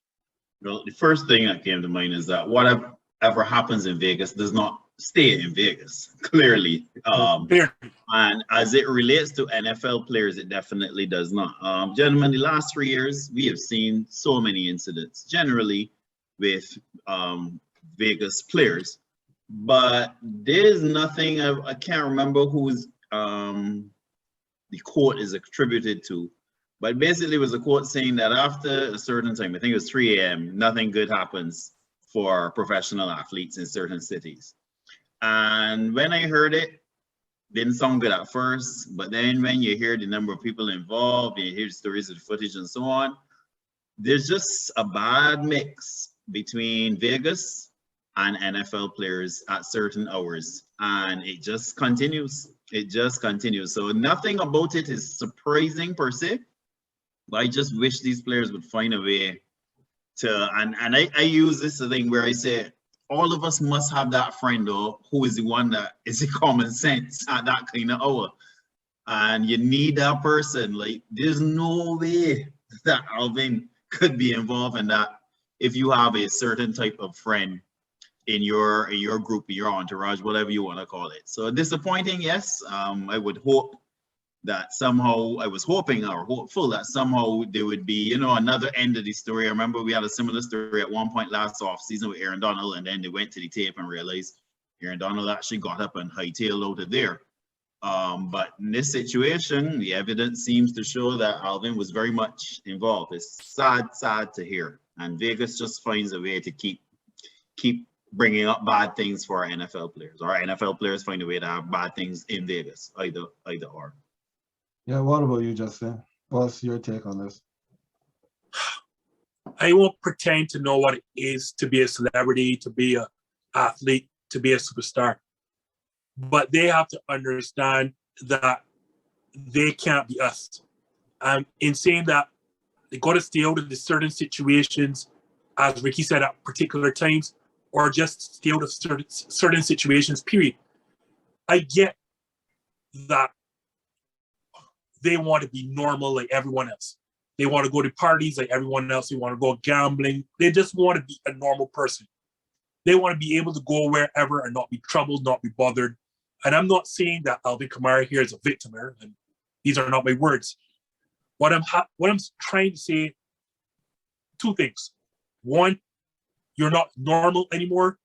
C: Well, the first thing that came to mind is that whatever happens in Vegas does not stay in Vegas, clearly. And as it relates to NFL players, it definitely does not. Gentlemen, the last 3 years, we have seen so many incidents, generally with Vegas players. But there's nothing, I can't remember who's the quote is attributed to, but basically it was a quote saying that after a certain time, I think it was 3 a.m., nothing good happens for professional athletes in certain cities. And when I heard it, didn't sound good at first, but then when you hear the number of people involved, you hear the stories of the footage and so on, there's just a bad mix between Vegas and NFL players at certain hours, and it just continues. It just continues. So nothing about it is surprising per se, but I just wish these players would find a way to, and I use this thing where I say, all of us must have that friend though, who is the one that is the common sense at that kind of hour. And you need that person. Like, there's no way that Alvin could be involved in that if you have a certain type of friend in your group, in your entourage, whatever you want to call it. So disappointing, yes. I would hope that somehow, I was hoping or hopeful that somehow there would be, you know, another end of the story. I remember we had a similar story at one point last offseason with Aaron Donald, and then they went to the tape and realized Aaron Donald actually got up and hightailed out of there. But in this situation, the evidence seems to show that Alvin was very much involved. It's sad to hear. And Vegas just finds a way to keep bringing up bad things for our NFL players, or NFL players find a way to have bad things in Vegas, either or.
A: Yeah, what about you, Justin? What's your take on this?
B: I won't pretend to know what it is to be a celebrity, to be an athlete, to be a superstar. But they have to understand that they can't be us. In saying that, they got to stay out of the certain situations, as Ricky said, at particular times, or just stay out of certain situations, period. I get that they want to be normal like everyone else. They want to go to parties like everyone else. They want to go gambling. They just want to be a normal person. They want to be able to go wherever and not be troubled, not be bothered. And I'm not saying that Alvin Kamara here is a victimer, and these are not my words. What I'm trying to say, two things. One, you're not normal anymore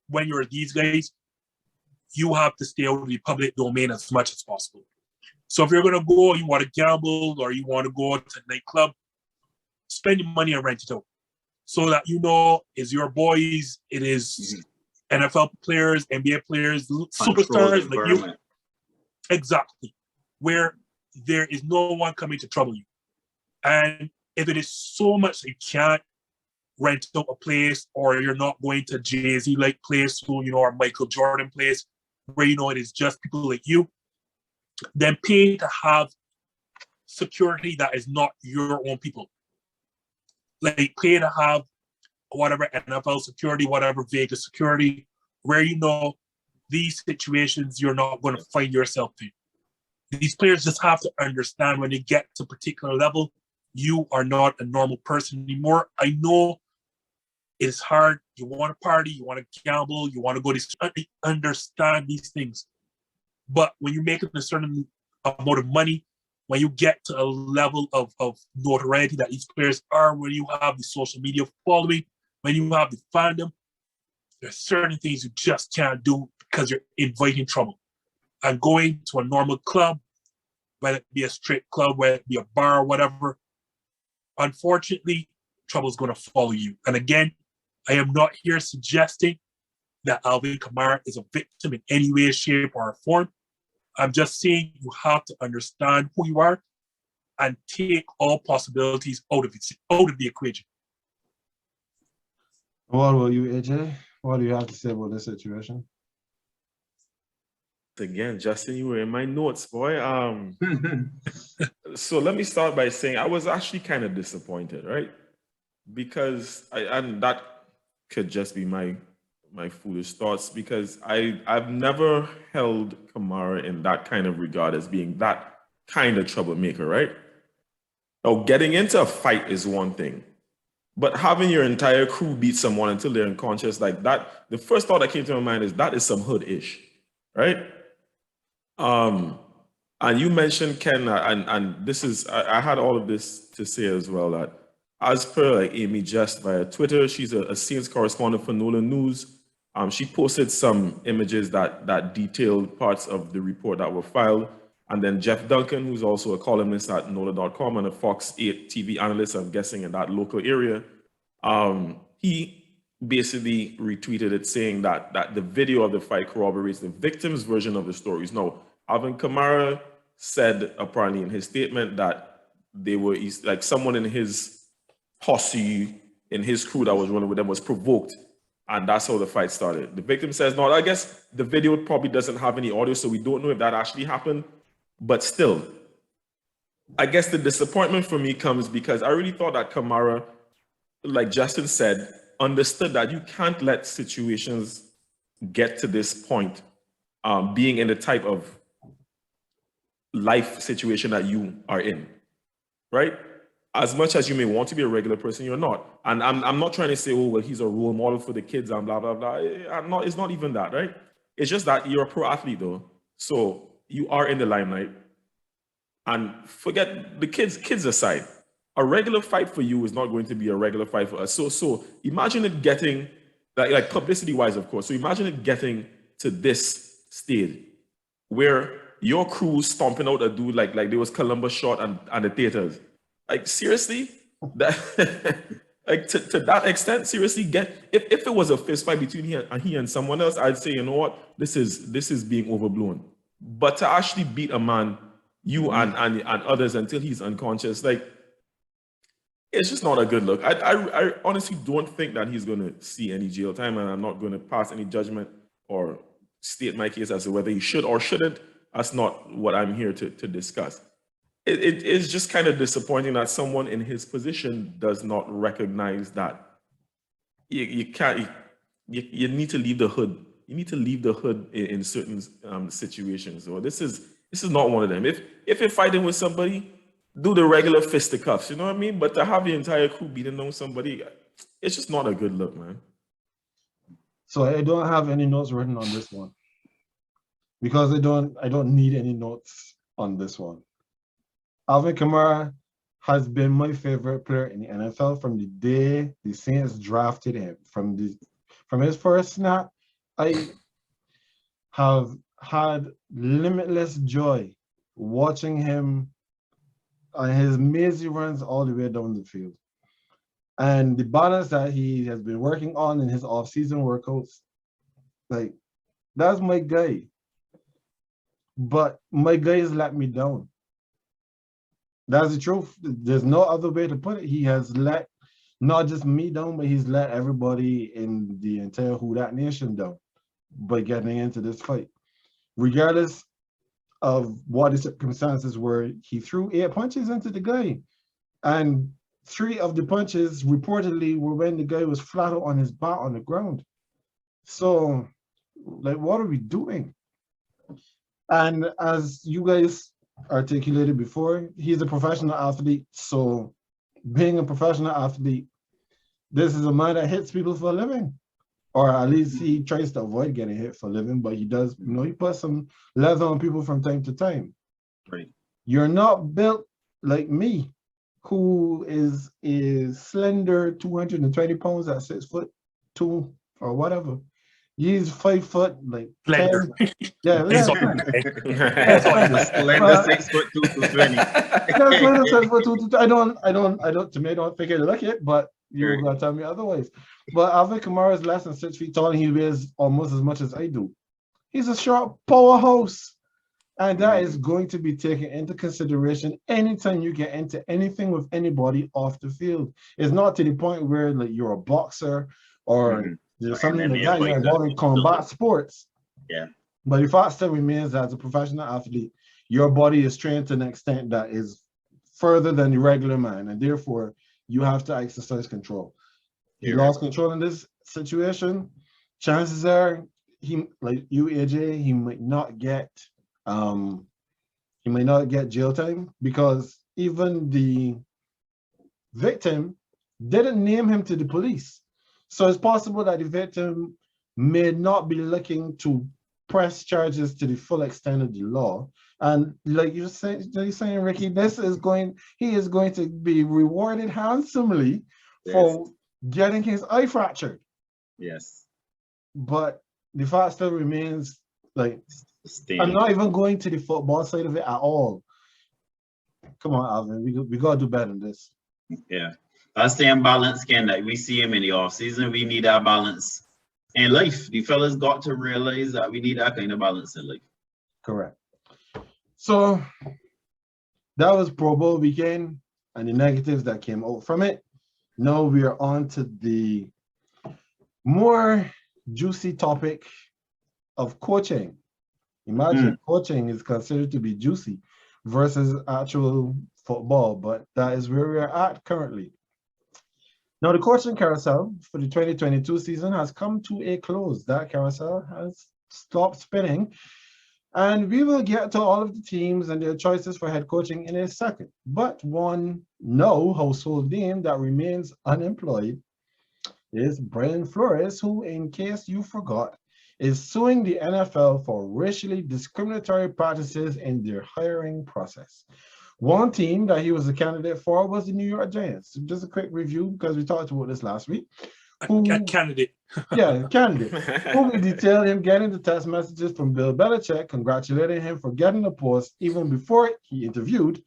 B: when you're these guys. You have to stay out of the public domain as much as possible. So if you're going to go, you want to gamble, or you want to go to a nightclub, spend your money and rent it out. So that you know it's your boys, it is NFL players, NBA players, superstars like you. Exactly. Where there is no one coming to trouble you. And if it is so much you can't rent out a place, or you're not going to Jay-Z like place, so, you know, or Michael Jordan place, where, you know, it is just people like you, then pay to have security that is not your own people. Like, pay to have whatever NFL security, whatever Vegas security, where, you know, these situations you're not going to find yourself in. These players just have to understand when they get to a particular level, you are not a normal person anymore. I know it's hard. You want to party, you want to gamble, you want to go to understand these things. But when you're making a certain amount of money, when you get to a level of notoriety that these players are, when you have the social media following, when you have the fandom, there's certain things you just can't do because you're inviting trouble. And going to a normal club, whether it be a strip club, whether it be a bar or whatever, unfortunately, trouble is going to follow you. And again, I am not here suggesting that Alvin Kamara is a victim in any way, shape, or form. I'm just saying you have to understand who you are and take all possibilities out of the equation.
A: What about you, AJ? What do you have to say about this situation?
D: Again, Justin, you were in my notes, boy. So let me start by saying I was actually kind of disappointed, right? Because and that could just be my foolish thoughts, because I've never held Kamara in that kind of regard as being that kind of troublemaker, right? Now, getting into a fight is one thing, but having your entire crew beat someone until they're unconscious like that, the first thought that came to my mind is that is some hood-ish, right? And you mentioned Ken, and this is, I had all of this to say as well, that as per like Amy Just via Twitter, she's a Saints correspondent for NOLA News. She posted some images that detailed parts of the report that were filed. And then Jeff Duncan, who's also a columnist at NOLA.com and a Fox 8 TV analyst, I'm guessing in that local area, he basically retweeted it saying that the video of the fight corroborates the victim's version of the stories. Now, Alvin Kamara said apparently in his statement that they were, like, someone in his posse, in his crew that was running with them was provoked, and that's how the fight started. The victim says, no, I guess the video probably doesn't have any audio, so we don't know if that actually happened. But still, I guess the disappointment for me comes because I really thought that Kamara, like Justin said, understood that you can't let situations get to this point, being in the type of life situation that you are in, right? As much as you may want to be a regular person, you're not. And I'm not trying to say, oh, well, he's a role model for the kids and blah, blah, blah. It's not even that, right? It's just that you're a pro athlete, though. So you are in the limelight. And forget the kids aside. A regular fight for you is not going to be a regular fight for us. So imagine it getting, like publicity-wise, of course. So imagine it getting to this stage where your crew stomping out a dude like there was Columbus shot and the theaters. Like, seriously? That like to that extent, seriously, if it was a fist fight between he and someone else, I'd say, you know what, this is being overblown. But to actually beat a man, you and others until he's unconscious, like, it's just not a good look. I honestly don't think that he's gonna see any jail time, and I'm not gonna pass any judgment or state my case as to whether he should or shouldn't. That's not what I'm here to discuss. It is just kind of disappointing that someone in his position does not recognize that you can't. You need to leave the hood. You need to leave the hood in certain situations. So this is not one of them. If you're fighting with somebody, do the regular fisticuffs. You know what I mean? But to have the entire crew beating on somebody, it's just not a good look, man.
A: So I don't have any notes written on this one, because I don't need any notes on this one. Alvin Kamara has been my favorite player in the NFL from the day the Saints drafted him. From his first snap, I have had limitless joy watching him on his mazy runs all the way down the field. And the balance that he has been working on in his off-season workouts, like, that's my guy. But my guy has let me down. That's the truth. There's no other way to put it. He has let not just me down, but he's let everybody in the entire Who Dat Nation down by getting into this fight. Regardless of what the circumstances were, he threw 8 punches into the guy. And 3 of the punches reportedly were when the guy was flat out on his back on the ground. So, like, what are we doing? And as you guys articulated before, he's a professional athlete. So, being a professional athlete, this is a man that hits people for a living. Or at least he tries to avoid getting hit for a living, but he does, you know, he puts some leather on people from time to time.
C: Right.
A: You're not built like me, who is a slender 220 pounds at 6'2" or whatever. He's 5 foot, like
B: Slender.
A: 10. Yeah,
B: He's
A: yeah,
B: on-
A: slender.
C: Slender 6'2" to 20.
A: Yeah, slender 6'2". I don't, to me, I don't think I look it, but you're
C: Right.
A: gonna tell me otherwise. But Alvin Kamara is less than 6 feet tall, and he weighs almost as much as I do. He's a short powerhouse. And that is going to be taken into consideration anytime you get into anything with anybody off the field. It's not to the point where like you're a boxer or there's something like that. You're involved in combat sports.
C: Yeah.
A: But the fact still remains that as a professional athlete, your body is trained to an extent that is further than the regular man, and therefore you have to exercise control. He lost control in this situation. Chances are he, like you, AJ, he might not get jail time, because even the victim didn't name him to the police. So it's possible that the victim may not be looking to press charges to the full extent of the law. And like you're saying, Ricky, he is going to be rewarded handsomely for getting his eye fractured.
C: Yes.
A: But the fact still remains, like, I'm not even going to the football side of it at all. Come on, Alvin, we got to do better than this.
C: Yeah. That's the imbalance, Ken, that we see him in the offseason. We need that balance in life. The fellas got to realize that we need that kind of balance in life.
A: Correct. So that was Pro Bowl weekend and the negatives that came out from it. Now we are on to the more juicy topic of coaching. Imagine coaching is considered to be juicy versus actual football, but that is where we are at currently. Now, the coaching carousel for the 2022 season has come to a close. That carousel has stopped spinning, and we will get to all of the teams and their choices for head coaching in a second. But one no household name that remains unemployed is Brian Flores, who, in case you forgot, is suing the NFL for racially discriminatory practices in their hiring process. One team that he was a candidate for was the New York Giants. Just a quick review, because we talked about this last week.
B: A candidate.
A: Yeah, candidate. Who we detailed him getting the text messages from Bill Belichick congratulating him for getting the post even before he interviewed,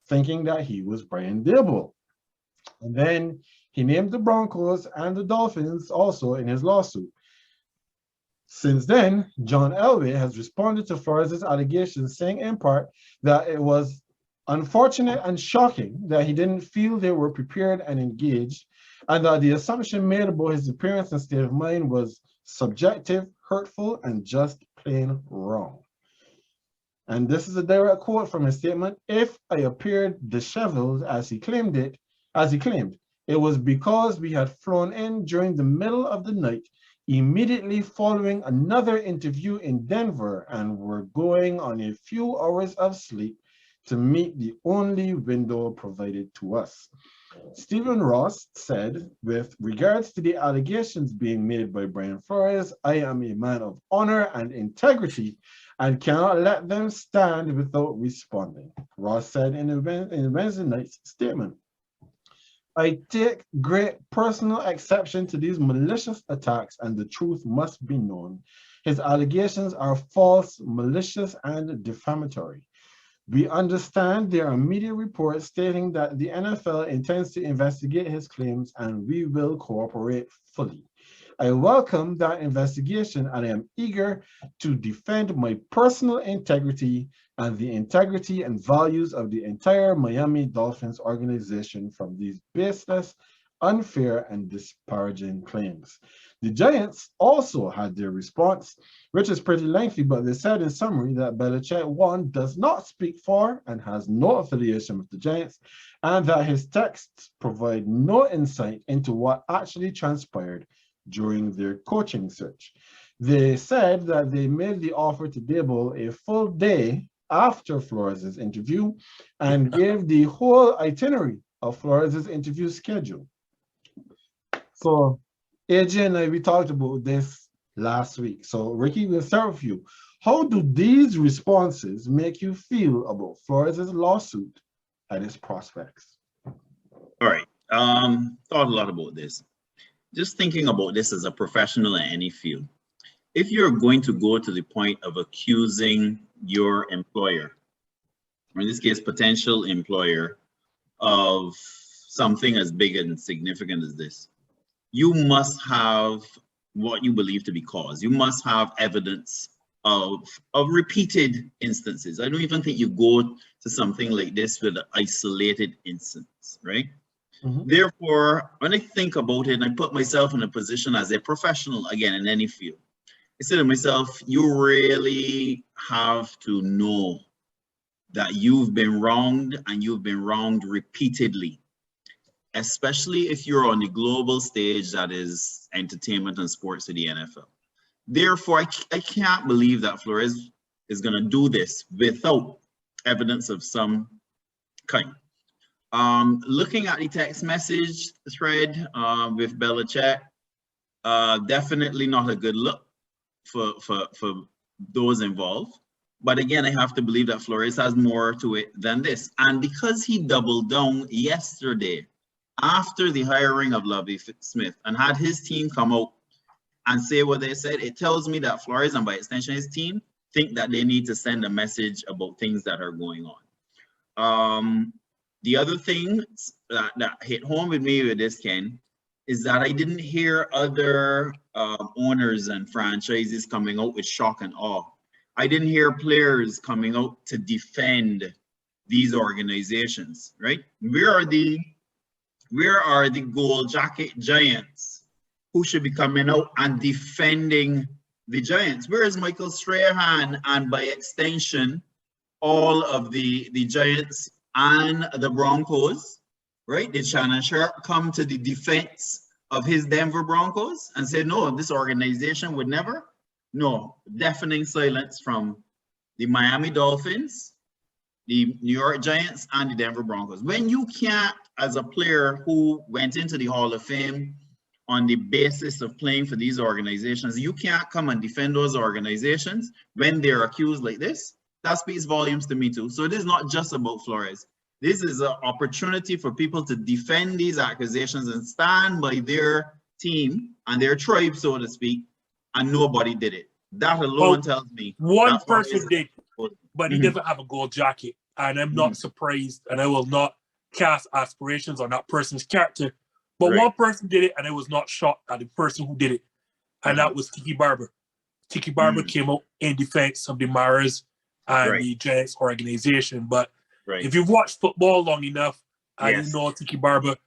A: thinking that he was Brian Daboll. And then he named the Broncos and the Dolphins also in his lawsuit. Since then, John Elway has responded to Flores' allegations, saying in part that it was unfortunate and shocking that he didn't feel they were prepared and engaged, and that the assumption made about his appearance and state of mind was subjective, hurtful, and just plain wrong. And this is a direct quote from his statement: "If I appeared disheveled as he claimed, it was because we had flown in during the middle of the night, immediately following another interview in Denver, and were going on a few hours of sleep to meet the only window provided to us." Stephen Ross said, with regards to the allegations being made by Brian Flores, "I am a man of honor and integrity and cannot let them stand without responding." Ross said in Wednesday night's statement, "I take great personal exception to these malicious attacks, and the truth must be known. His allegations are false, malicious, and defamatory. We understand there are media reports stating that the NFL intends to investigate his claims, and we will cooperate fully. I welcome that investigation, and I am eager to defend my personal integrity and the integrity and values of the entire Miami Dolphins organization from these baseless, unfair and disparaging claims. The Giants also had their response, which is pretty lengthy, but they said in summary that Belichick, one, does not speak for and has no affiliation with the Giants, and that his texts provide no insight into what actually transpired during their coaching search. They said that they made the offer to Dable a full day after Flores' interview and gave the whole itinerary of Flores' interview schedule. So AJ and I, we talked about this last week. So Ricky, we'll start with you. How do these responses make you feel about Flores' lawsuit and his prospects?
C: All right. Thought a lot about this. Just thinking about this as a professional in any field. If you're going to go to the point of accusing your employer, or in this case, potential employer, of something as big and significant as this, you must have what you believe to be cause. You must have evidence of repeated instances. I don't even think you go to something like this with an isolated instance, right? Mm-hmm. Therefore, when I think about it and I put myself in a position as a professional, again, in any field, I say to myself, you really have to know that you've been wronged and you've been wronged repeatedly, especially if you're on the global stage that is entertainment and sports of the NFL. Therefore, I can't believe that Flores is going to do this without evidence of some kind. Looking at the text message thread with Belichick, definitely not a good look for those involved. But again, I have to believe that Flores has more to it than this. And because he doubled down yesterday after the hiring of Lovie Smith and had his team come out and say what they said, it tells me that Flores and by extension his team think that they need to send a message about things that are going on. The other thing that hit home with me with this, Ken, is that I didn't hear other owners and franchises coming out with shock and awe. I didn't hear players coming out to defend these organizations, right? Where are the gold jacket Giants who should be coming out and defending the Giants? Where is Michael Strahan and by extension, all of the Giants and the Broncos, right? Did Shannon Sharp come to the defense of his Denver Broncos and say, no, this organization would never? No, deafening silence from the Miami Dolphins, the New York Giants, and the Denver Broncos. When you can't, as a player who went into the Hall of Fame on the basis of playing for these organizations, you can't come and defend those organizations when they're accused like this, that speaks volumes to me too. So it is not just about Flores. This is an opportunity for people to defend these accusations and stand by their team and their tribe, so to speak, and nobody did it. That alone tells me
B: one person did, but he doesn't have a gold jacket, and I'm not surprised, and I will not cast aspirations on that person's character. But one person did it, and I was not shocked at the person who did it, and that was Tiki Barber. Tiki Barber came out in defense of the Maras and the Giants organization. But if you've watched football long enough and you know Tiki Barber,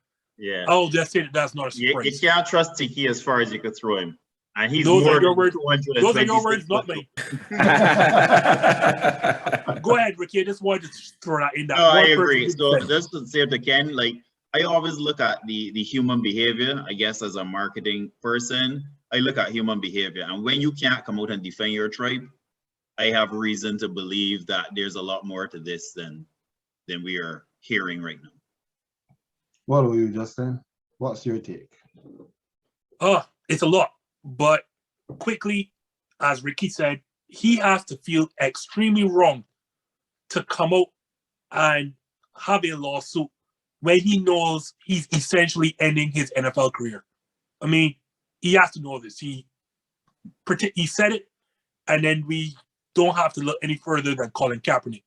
B: I'll just say that that's not a surprise.
C: You can't trust Tiki as far as you could throw him. And he's
B: those
C: more
B: are your words. Those are your words, not mine. Go ahead, Ricky. I just wanted to throw that in.
C: I agree. So just to say to Ken, like I always look at the human behavior. I guess as a marketing person, I look at human behavior, and when you can't come out and defend your tribe, I have reason to believe that there's a lot more to this than we are hearing right now.
A: What about you, Justin? What's your take?
B: It's a lot. But quickly, as Ricky said, he has to feel extremely wrong to come out and have a lawsuit when he knows he's essentially ending his NFL career. I mean, he has to know this. He said it, and then we don't have to look any further than Colin Kaepernick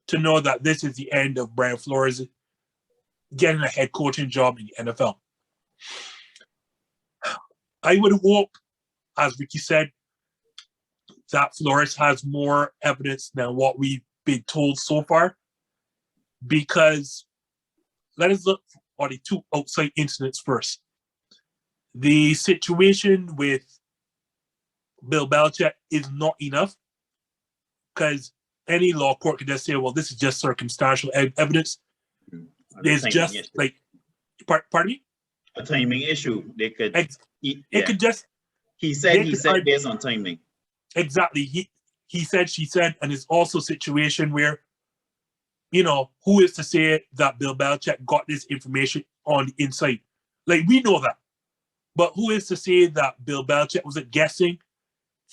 B: to know that this is the end of Brian Flores getting a head coaching job in the NFL. I would hope, as Ricky said, that Flores has more evidence than what we've been told so far. Because let us look or the two outside incidents first. The situation with Bill Belichick is not enough because any law court could just say, well, this is just circumstantial evidence. There's just issue. Like, pardon me?
C: A timing issue. They could,
B: it could just.
C: He said based on timing.
B: Exactly. He said, she said, and it's also a situation where, you know, who is to say that Bill Belichick got this information on the inside? Like, we know that. But who is to say that Bill Belichick wasn't guessing,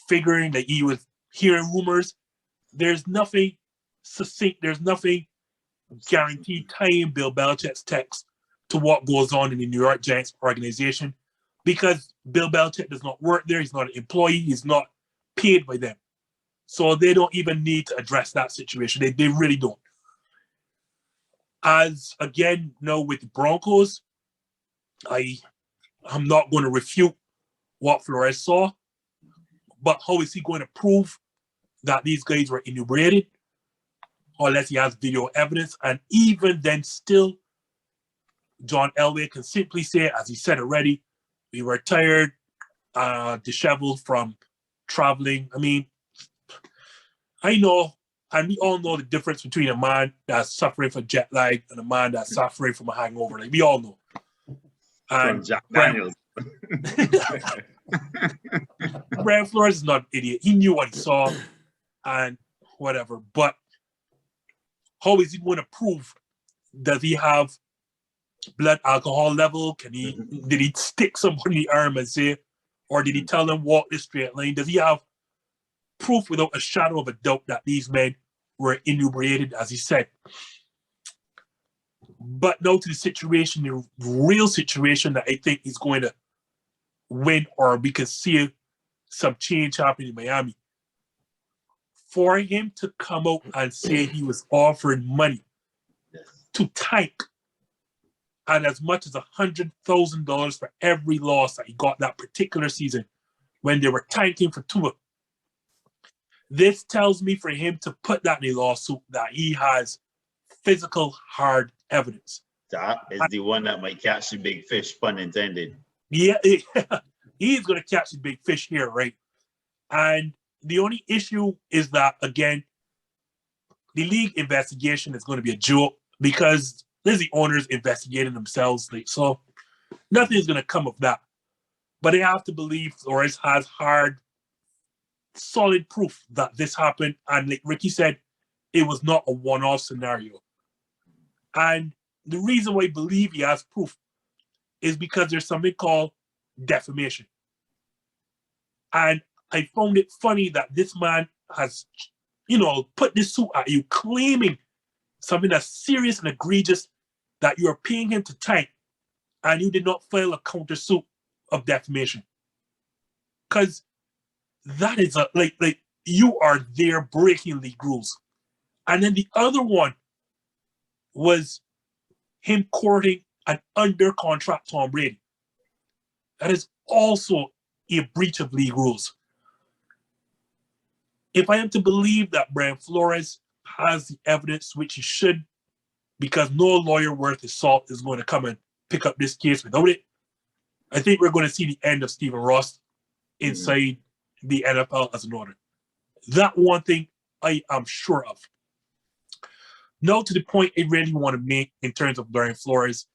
B: figuring that he was hearing rumors? There's nothing succinct. There's nothing guaranteed tying Bill Belichick's text to what goes on in the New York Giants organization because Bill Belichick does not work there. He's not an employee. He's not paid by them. So they don't even need to address that situation. They really don't. As, again, now with the Broncos, I'm not going to refute what Flores saw, but how is he going to prove that these guys were inebriated unless he has video evidence? And even then still, John Elway can simply say, as he said already, we were tired, disheveled from traveling. I mean, I know, and we all know the difference between a man that's suffering from jet lag and a man that's suffering from a hangover. Like, we all know. And
C: from Jack Daniels.
B: Brian Flores is not an idiot. He knew what he saw and whatever. But how is he going to prove? Does he have blood alcohol level? Did he stick somebody in the arm and say, or did he tell them walk this straight line? Does he have proof without a shadow of a doubt that these men were inebriated, as he said? But now to the situation, the real situation that I think is going to win, or we can see some change happening in Miami. For him to come out and say he was offered money to tank, and as much as $100,000 for every loss that he got that particular season when they were tanking for Tua. This tells me for him to put that in a lawsuit that he has physical hard evidence.
C: That is the one that might catch the big fish, pun intended.
B: Yeah, he's going to catch the big fish here, right? And the only issue is that, again, the league investigation is going to be a joke because there's the owners investigating themselves. Like, so nothing is going to come of that. But they have to believe Flores has hard, solid proof that this happened. And like Ricky said, it was not a one-off scenario. And the reason why I believe he has proof is because there's something called defamation. And I found it funny that this man has, put this suit at you, claiming something that's serious and egregious that you're paying him to tank, and you did not file a counter suit of defamation. Because that is like you are there breaking league rules. And then the other one was him courting an under contract Tom Brady. That is also a breach of league rules. If I am to believe that Brian Flores has the evidence, which he should, because no lawyer worth his salt is going to come and pick up this case without it, I think we're going to see the end of Stephen Ross inside the NFL as an owner. That one thing I am sure of. Now to the point I really want to make in terms of Brian Flores,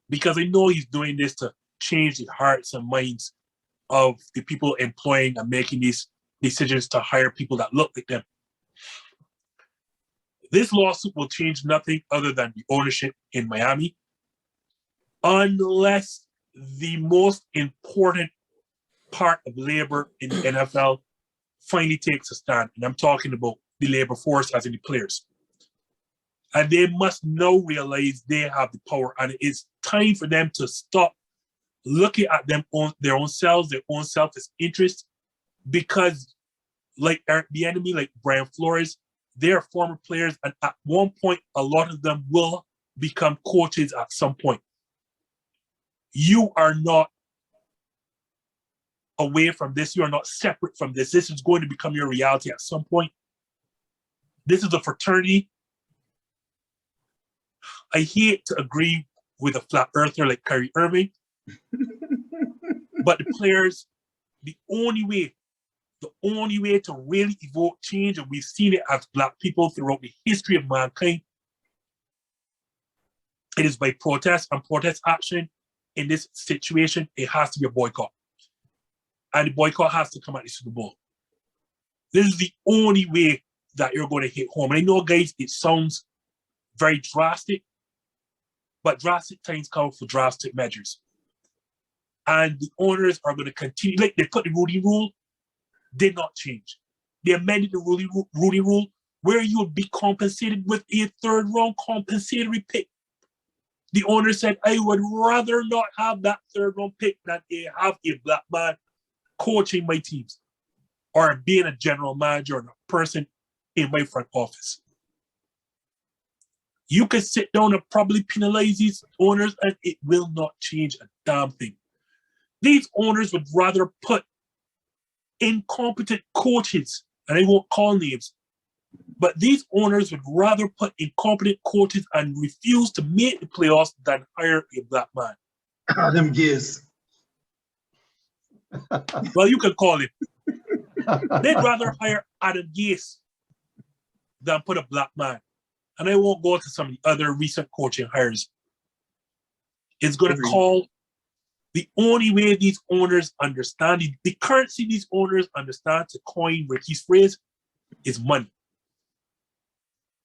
B: because I know he's doing this to change the hearts and minds of the people employing and making these decisions to hire people that look like them. This lawsuit will change nothing other than the ownership in Miami, unless the most important part of labor in the NFL finally takes a stand. And I'm talking about the labor force, as in the players. And they must now realize they have the power, and it's time for them to stop looking at their own selves, their own selfish interests, because like the enemy, like Brian Flores, they are former players, and at one point, a lot of them will become coaches at some point. You are not away from this. You are not separate from this. This is going to become your reality at some point. This is a fraternity. I hate to agree with a flat earther like Kyrie Irving. But the players, the only way to really evoke change, and we've seen it as Black people throughout the history of mankind, it is by protest and protest action. In this situation, it has to be a boycott. And the boycott has to come at the Super Bowl. This is the only way that you're going to hit home. And I know, guys, it sounds very drastic, but drastic times call for drastic measures. And the owners are going to continue. Like they put the Rudy rule, did not change. They amended the Rudy rule where you would be compensated with a third-round compensatory pick. The owner said, I would rather not have that third-round pick than have a Black man coaching my teams or being a general manager or a person in my front office. You can sit down and probably penalize these owners and it will not change a damn thing. These owners would rather put incompetent coaches, and I won't call names, but these owners would rather put incompetent coaches and refuse to make the playoffs than hire a Black man.
C: Adam Gase.
B: Well, you can call him. They'd rather hire Adam Gase than put a Black man. And I won't go into some of the other recent coaching hires. It's going to call the only way these owners understand, the currency these owners understand, to coin Ricky's phrase, is money.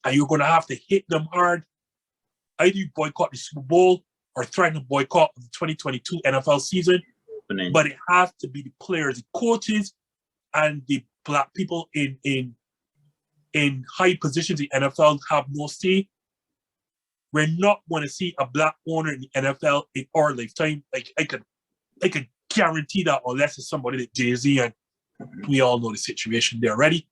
B: And you're going to have to hit them hard. Either you boycott the Super Bowl or threaten to boycott the 2022 NFL season. But it has to be the players, the coaches, and the Black people in high positions in the NFL have no say. We're not going to see a Black owner in the NFL in our lifetime. Like I could guarantee that, unless it's somebody like Jay-Z, and we all know the situation there already.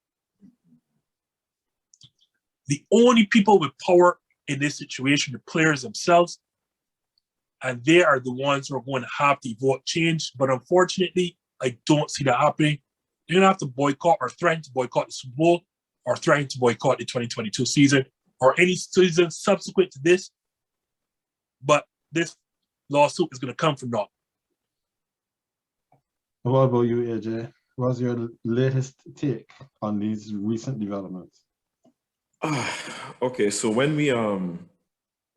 B: The only people with power in this situation, the players themselves, and they are the ones who are going to have to vote change. But unfortunately, I don't see that happening. They're going to have to boycott or threaten to boycott the Super Bowl or threaten to boycott the 2022 season or any season subsequent to this. But this lawsuit is going to come from naught.
A: What about you, AJ? What's your latest take on these recent developments?
D: Okay, so when we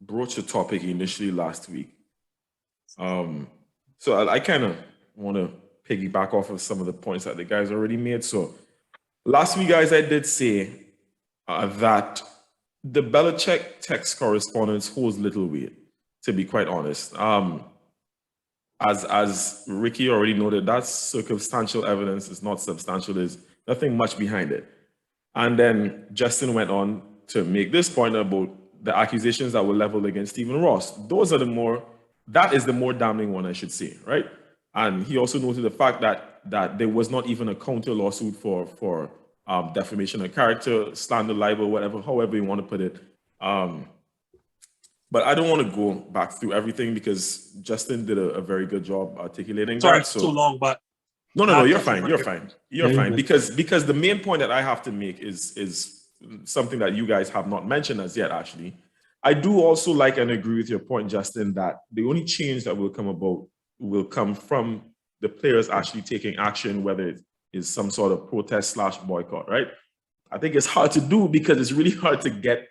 D: broached the topic initially last week, so I kind of want to piggyback off of some of the points that the guys already made. So last week, guys, I did say that the Belichick text correspondence holds little weight, to be quite honest. As Ricky already noted, that's circumstantial evidence. It's not substantial. There's nothing much behind it. And then Justin went on to make this point about the accusations that were leveled against Stephen Ross. That is the more damning one, I should say, right? And he also noted the fact that there was not even a counter lawsuit for defamation of character, slander, libel, whatever, however you want to put it. But I don't want to go back through everything because Justin did a very good job articulating
B: Sorry,
D: that.
B: it's too long, but
D: no, you're fine. You're fine. You're fine. Because the main point that I have to make is something that you guys have not mentioned as yet, actually. I do also like and agree with your point, Justin, that the only change that will come about will come from the players actually taking action, whether it is some sort of protest / boycott, right? I think it's hard to do because it's really hard to get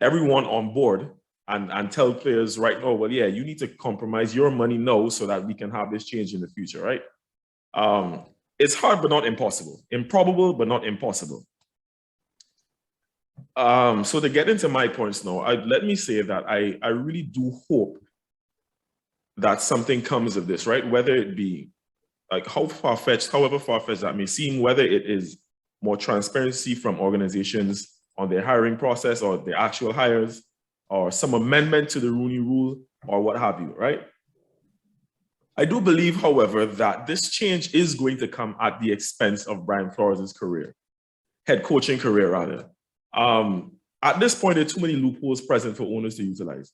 D: everyone on board and tell players right now, well, yeah, you need to compromise your money now so that we can have this change in the future, right? It's hard, but not impossible. Improbable, but not impossible. So to get into my points now, let me say that I really do hope that something comes of this, right? Whether it be like however far-fetched that may seem, whether it is more transparency from organizations on their hiring process or the actual hires, or some amendment to the Rooney Rule, or what have you, right? I do believe, however, that this change is going to come at the expense of Brian Flores' career, head coaching career, rather. At this point, there are too many loopholes present for owners to utilize.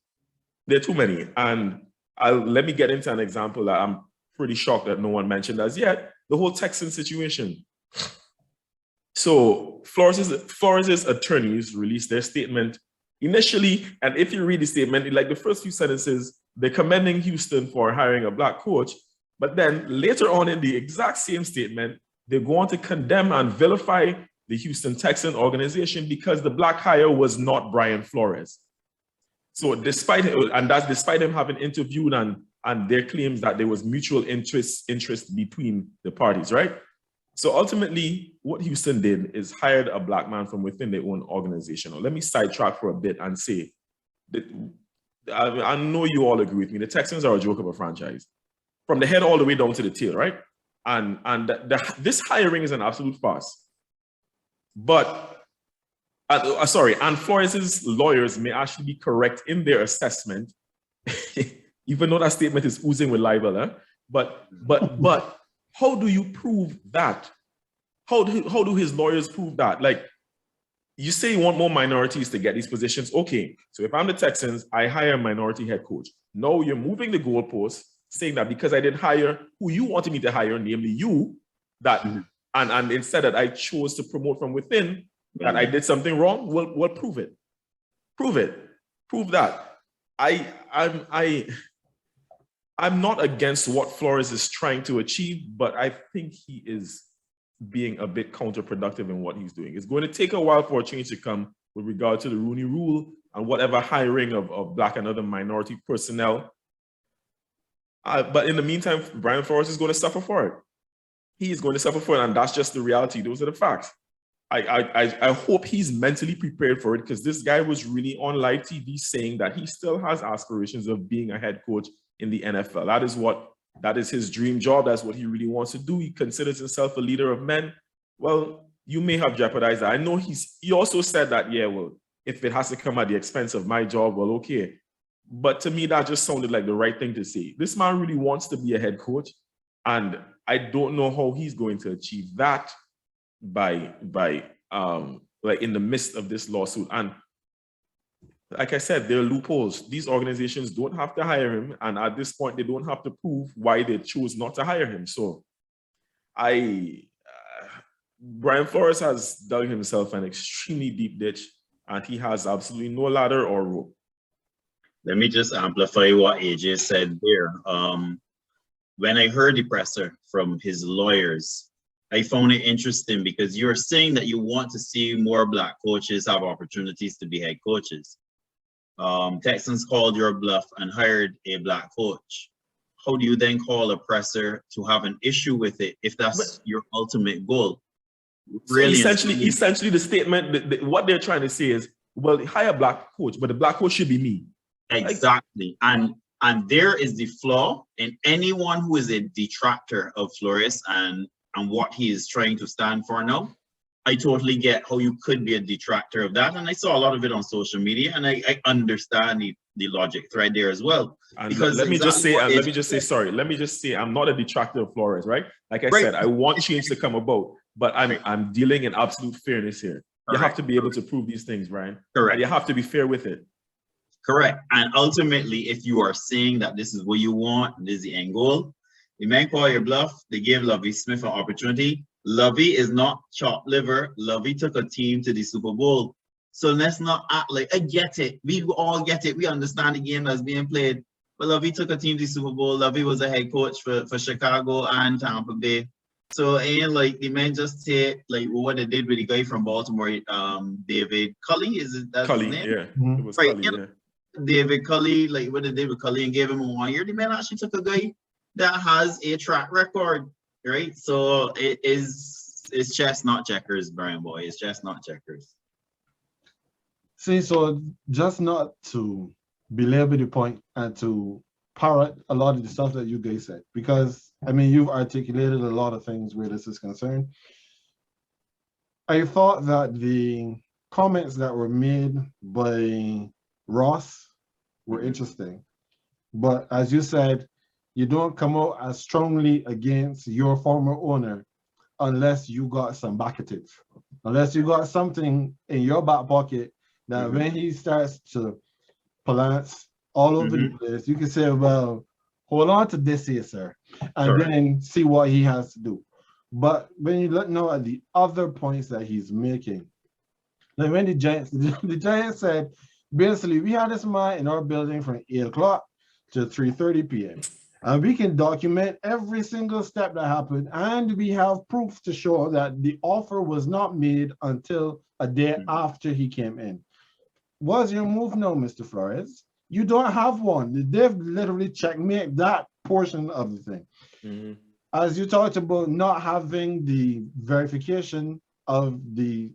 D: There are too many. And let me get into an example that I'm pretty shocked that no one mentioned as yet, the whole Texan situation. So Flores' attorneys released their statement initially, and if you read the statement, like the first few sentences, they're commending Houston for hiring a black coach, but then later on in the exact same statement, they go on to condemn and vilify the Houston Texan organization because the black hire was not Brian Flores. So despite him having interviewed and their claims that there was mutual interest between the parties, right? So ultimately, what Houston did is hired a black man from within their own organization. Now, let me sidetrack for a bit and say that I know you all agree with me. The Texans are a joke of a franchise, from the head all the way down to the tail, right? And this hiring is an absolute farce. But and Flores's lawyers may actually be correct in their assessment, even though that statement is oozing with libel. Huh? But how do you prove that? How do his lawyers prove that? Like, you say you want more minorities to get these positions. Okay, so if I'm the Texans, I hire a minority head coach. No, you're moving the goalposts, saying that because I didn't hire who you wanted me to hire, namely you, that and instead that I chose to promote from within, that I did something wrong. Well, prove it. Prove that. I'm not against what Flores is trying to achieve, but I think he is being a bit counterproductive in what he's doing. It's going to take a while for a change to come with regard to the Rooney Rule and whatever hiring of black and other minority personnel. But in the meantime, Brian Flores is going to suffer for it. He is going to suffer for it, and that's just the reality. Those are the facts. I hope he's mentally prepared for it, because this guy was really on live TV saying that he still has aspirations of being a head coach in the NFL. That is his dream job. That's what he really wants to do. He considers himself a leader of men. Well, you may have jeopardized that. I know he also said that, yeah, well, if it has to come at the expense of my job, well, okay. But to me, that just sounded like the right thing to say. This man really wants to be a head coach, and I don't know how he's going to achieve that by like in the midst of this lawsuit. And like I said, there are loopholes. These organizations don't have to hire him, and at this point, they don't have to prove why they chose not to hire him. So, Brian Flores has dug himself an extremely deep ditch, and he has absolutely no ladder or rope.
C: Let me just amplify what AJ said there. When I heard the presser from his lawyers, I found it interesting because you're saying that you want to see more black coaches have opportunities to be head coaches. Texans called your bluff and hired a black coach. How do you then call a presser to have an issue with it if that's your ultimate goal? Really,
D: so essentially, the statement, what they're trying to say is, well, hire a black coach, but the black coach should be me.
C: Exactly. And there is the flaw in anyone who is a detractor of Flores and what he is trying to stand for now. I totally get how you could be a detractor of that. And I saw a lot of it on social media, and I understand the logic right there as well.
D: And because let me just say, I'm not a detractor of Flores, right? Like I said, I want change to come about, but I'm dealing in absolute fairness here. You have to be able to prove these things, Brian.
C: Correct.
D: And you have to be fair with it.
C: Correct. And ultimately, if you are saying that this is what you want, this is the end goal, the men call your bluff. They gave Lovie Smith an opportunity. Lovie is not chopped liver. Lovie took a team to the Super Bowl. So let's not act like, I get it. We all get it. We understand the game that's being played. But Lovie took a team to the Super Bowl. Lovie was a head coach for Chicago and Tampa Bay. So ain't like the men just take like what they did with the guy from Baltimore, David Culley, is it that his name?
D: Yeah. It was Culley, yeah.
C: David Culley, like what did David Culley, and gave him a 1 year. The man actually took a guy that has a track record, right? So it's chess, not checkers, Brian boy. It's chess, not checkers.
A: See, so just not to belabor the point and to parrot a lot of the stuff that you guys said, because I mean, you've articulated a lot of things where this is concerned. I thought that the comments that were made by Ross were interesting, but as you said, you don't come out as strongly against your former owner unless you got some backative, unless you got something in your back pocket that when he starts to plants all over the place, you can say, well, hold on to this here, sir, and then see what he has to do. But when you look now at the other points that he's making, like when the Giants said, basically, we had this man in our building from 8 o'clock to 3:30 p.m. And we can document every single step that happened, and we have proof to show that the offer was not made until a day after he came in. What's your move now, Mr. Flores? You don't have one. They've literally checkmate that portion of the thing. As you talked about not having the verification of the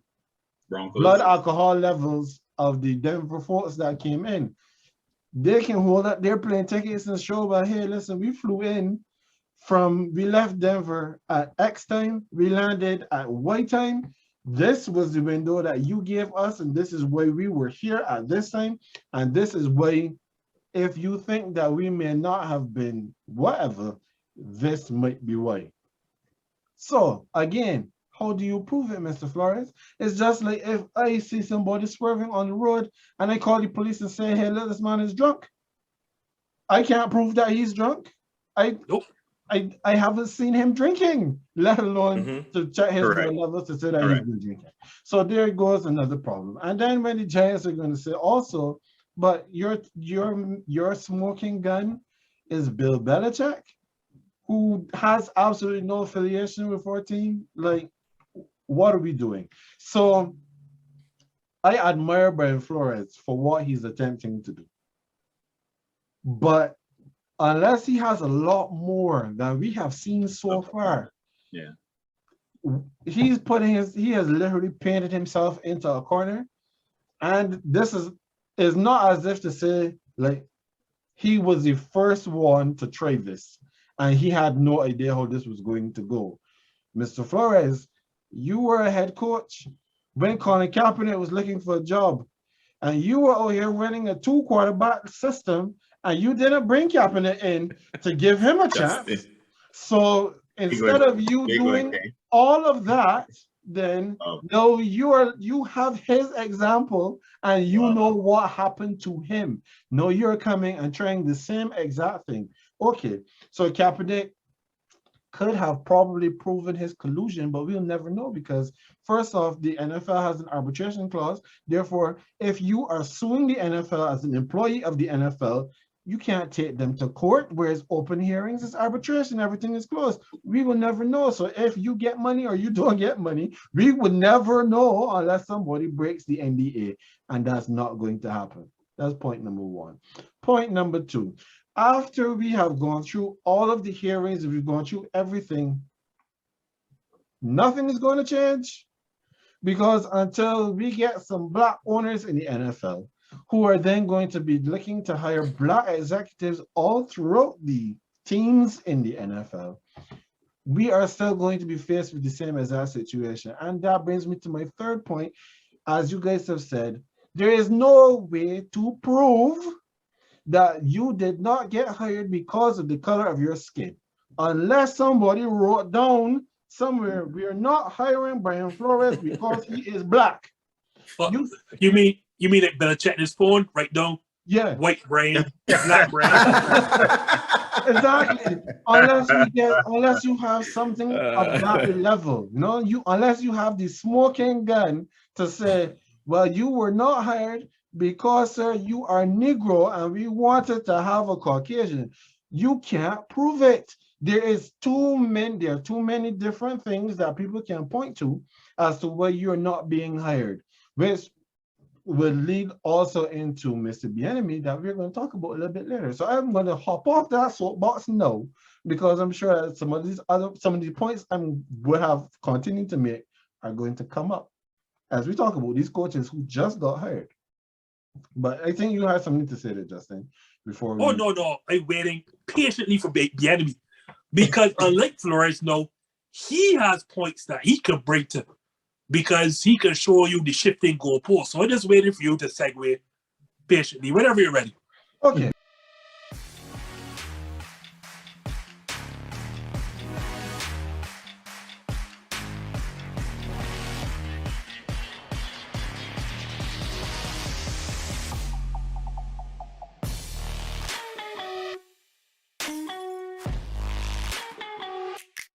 C: Broncos.
A: blood alcohol levels of the Denver folks that came in. They can hold up their plane tickets and show, but hey, listen, we flew in we left Denver at X time, we landed at Y time. This was the window that you gave us, and this is why we were here at this time. And this is why, if you think that we may not have been whatever, this might be why. So again, how do you prove it, Mr. Flores? It's just like if I see somebody swerving on the road and I call the police and say, hey, look, this man is drunk. I can't prove that he's drunk. I haven't seen him drinking, let alone to check his blood levels to say that he's been drinking. So there goes another problem. And then when the Giants are going to say also, but your smoking gun is Bill Belichick, who has absolutely no affiliation with our team. Like, what are we doing? So I admire Brian Flores for what he's attempting to do. But unless he has a lot more than we have seen so far, he has literally painted himself into a corner. And this is not as if to say, like, he was the first one to try this, and he had no idea how this was going to go. Mr. Flores, you were a head coach when Colin Kaepernick was looking for a job, and you were out here running a 2-quarterback system, and you didn't bring Kaepernick in to give him a chance. So instead of you doing all of that, then no, you have his example, and you know what happened to him. No, you're coming and trying the same exact thing. Okay, so Kaepernick could have probably proven his collusion, but we'll never know, because first off, the NFL has an arbitration clause. Therefore, if you are suing the NFL as an employee of the NFL, you can't take them to court, whereas open hearings is arbitration, everything is closed. We will never know. So if you get money or you don't get money, we would never know unless somebody breaks the NDA, and that's not going to happen. That's point number one. Point number two, after we have gone through all of the hearings, we've gone through everything, nothing is going to change, because until we get some black owners in the NFL who are then going to be looking to hire black executives all throughout the teams in the NFL, we are still going to be faced with the same exact situation. And that brings me to my third point. As you guys have said, there is no way to prove that you did not get hired because of the color of your skin, unless somebody wrote down somewhere, we are not hiring Brian Flores because he is black.
B: You mean that better check this phone right down?
A: Yeah.
B: White brain, black brain.
A: Exactly. Unless you have something of that level. No, unless you have the smoking gun to say, well, you were not hired because, sir, you are Negro and we wanted to have a Caucasian. You can't prove it. There are too many different things that people can point to as to why you're not being hired, which will lead also into Mr. Bieniemy that we're going to talk about a little bit later. So I'm going to hop off that soapbox now, because I'm sure that some of these points I would have continued to make are going to come up as we talk about these coaches who just got hired. But I think you have something to say there, Justin, before we...
B: No. I'm waiting patiently for Bieniemy, because unlike Flores, he has points that he can bring to, because he can show you the shifting goalposts. So I'm just waiting for you to segue patiently whenever you're ready.
A: Okay.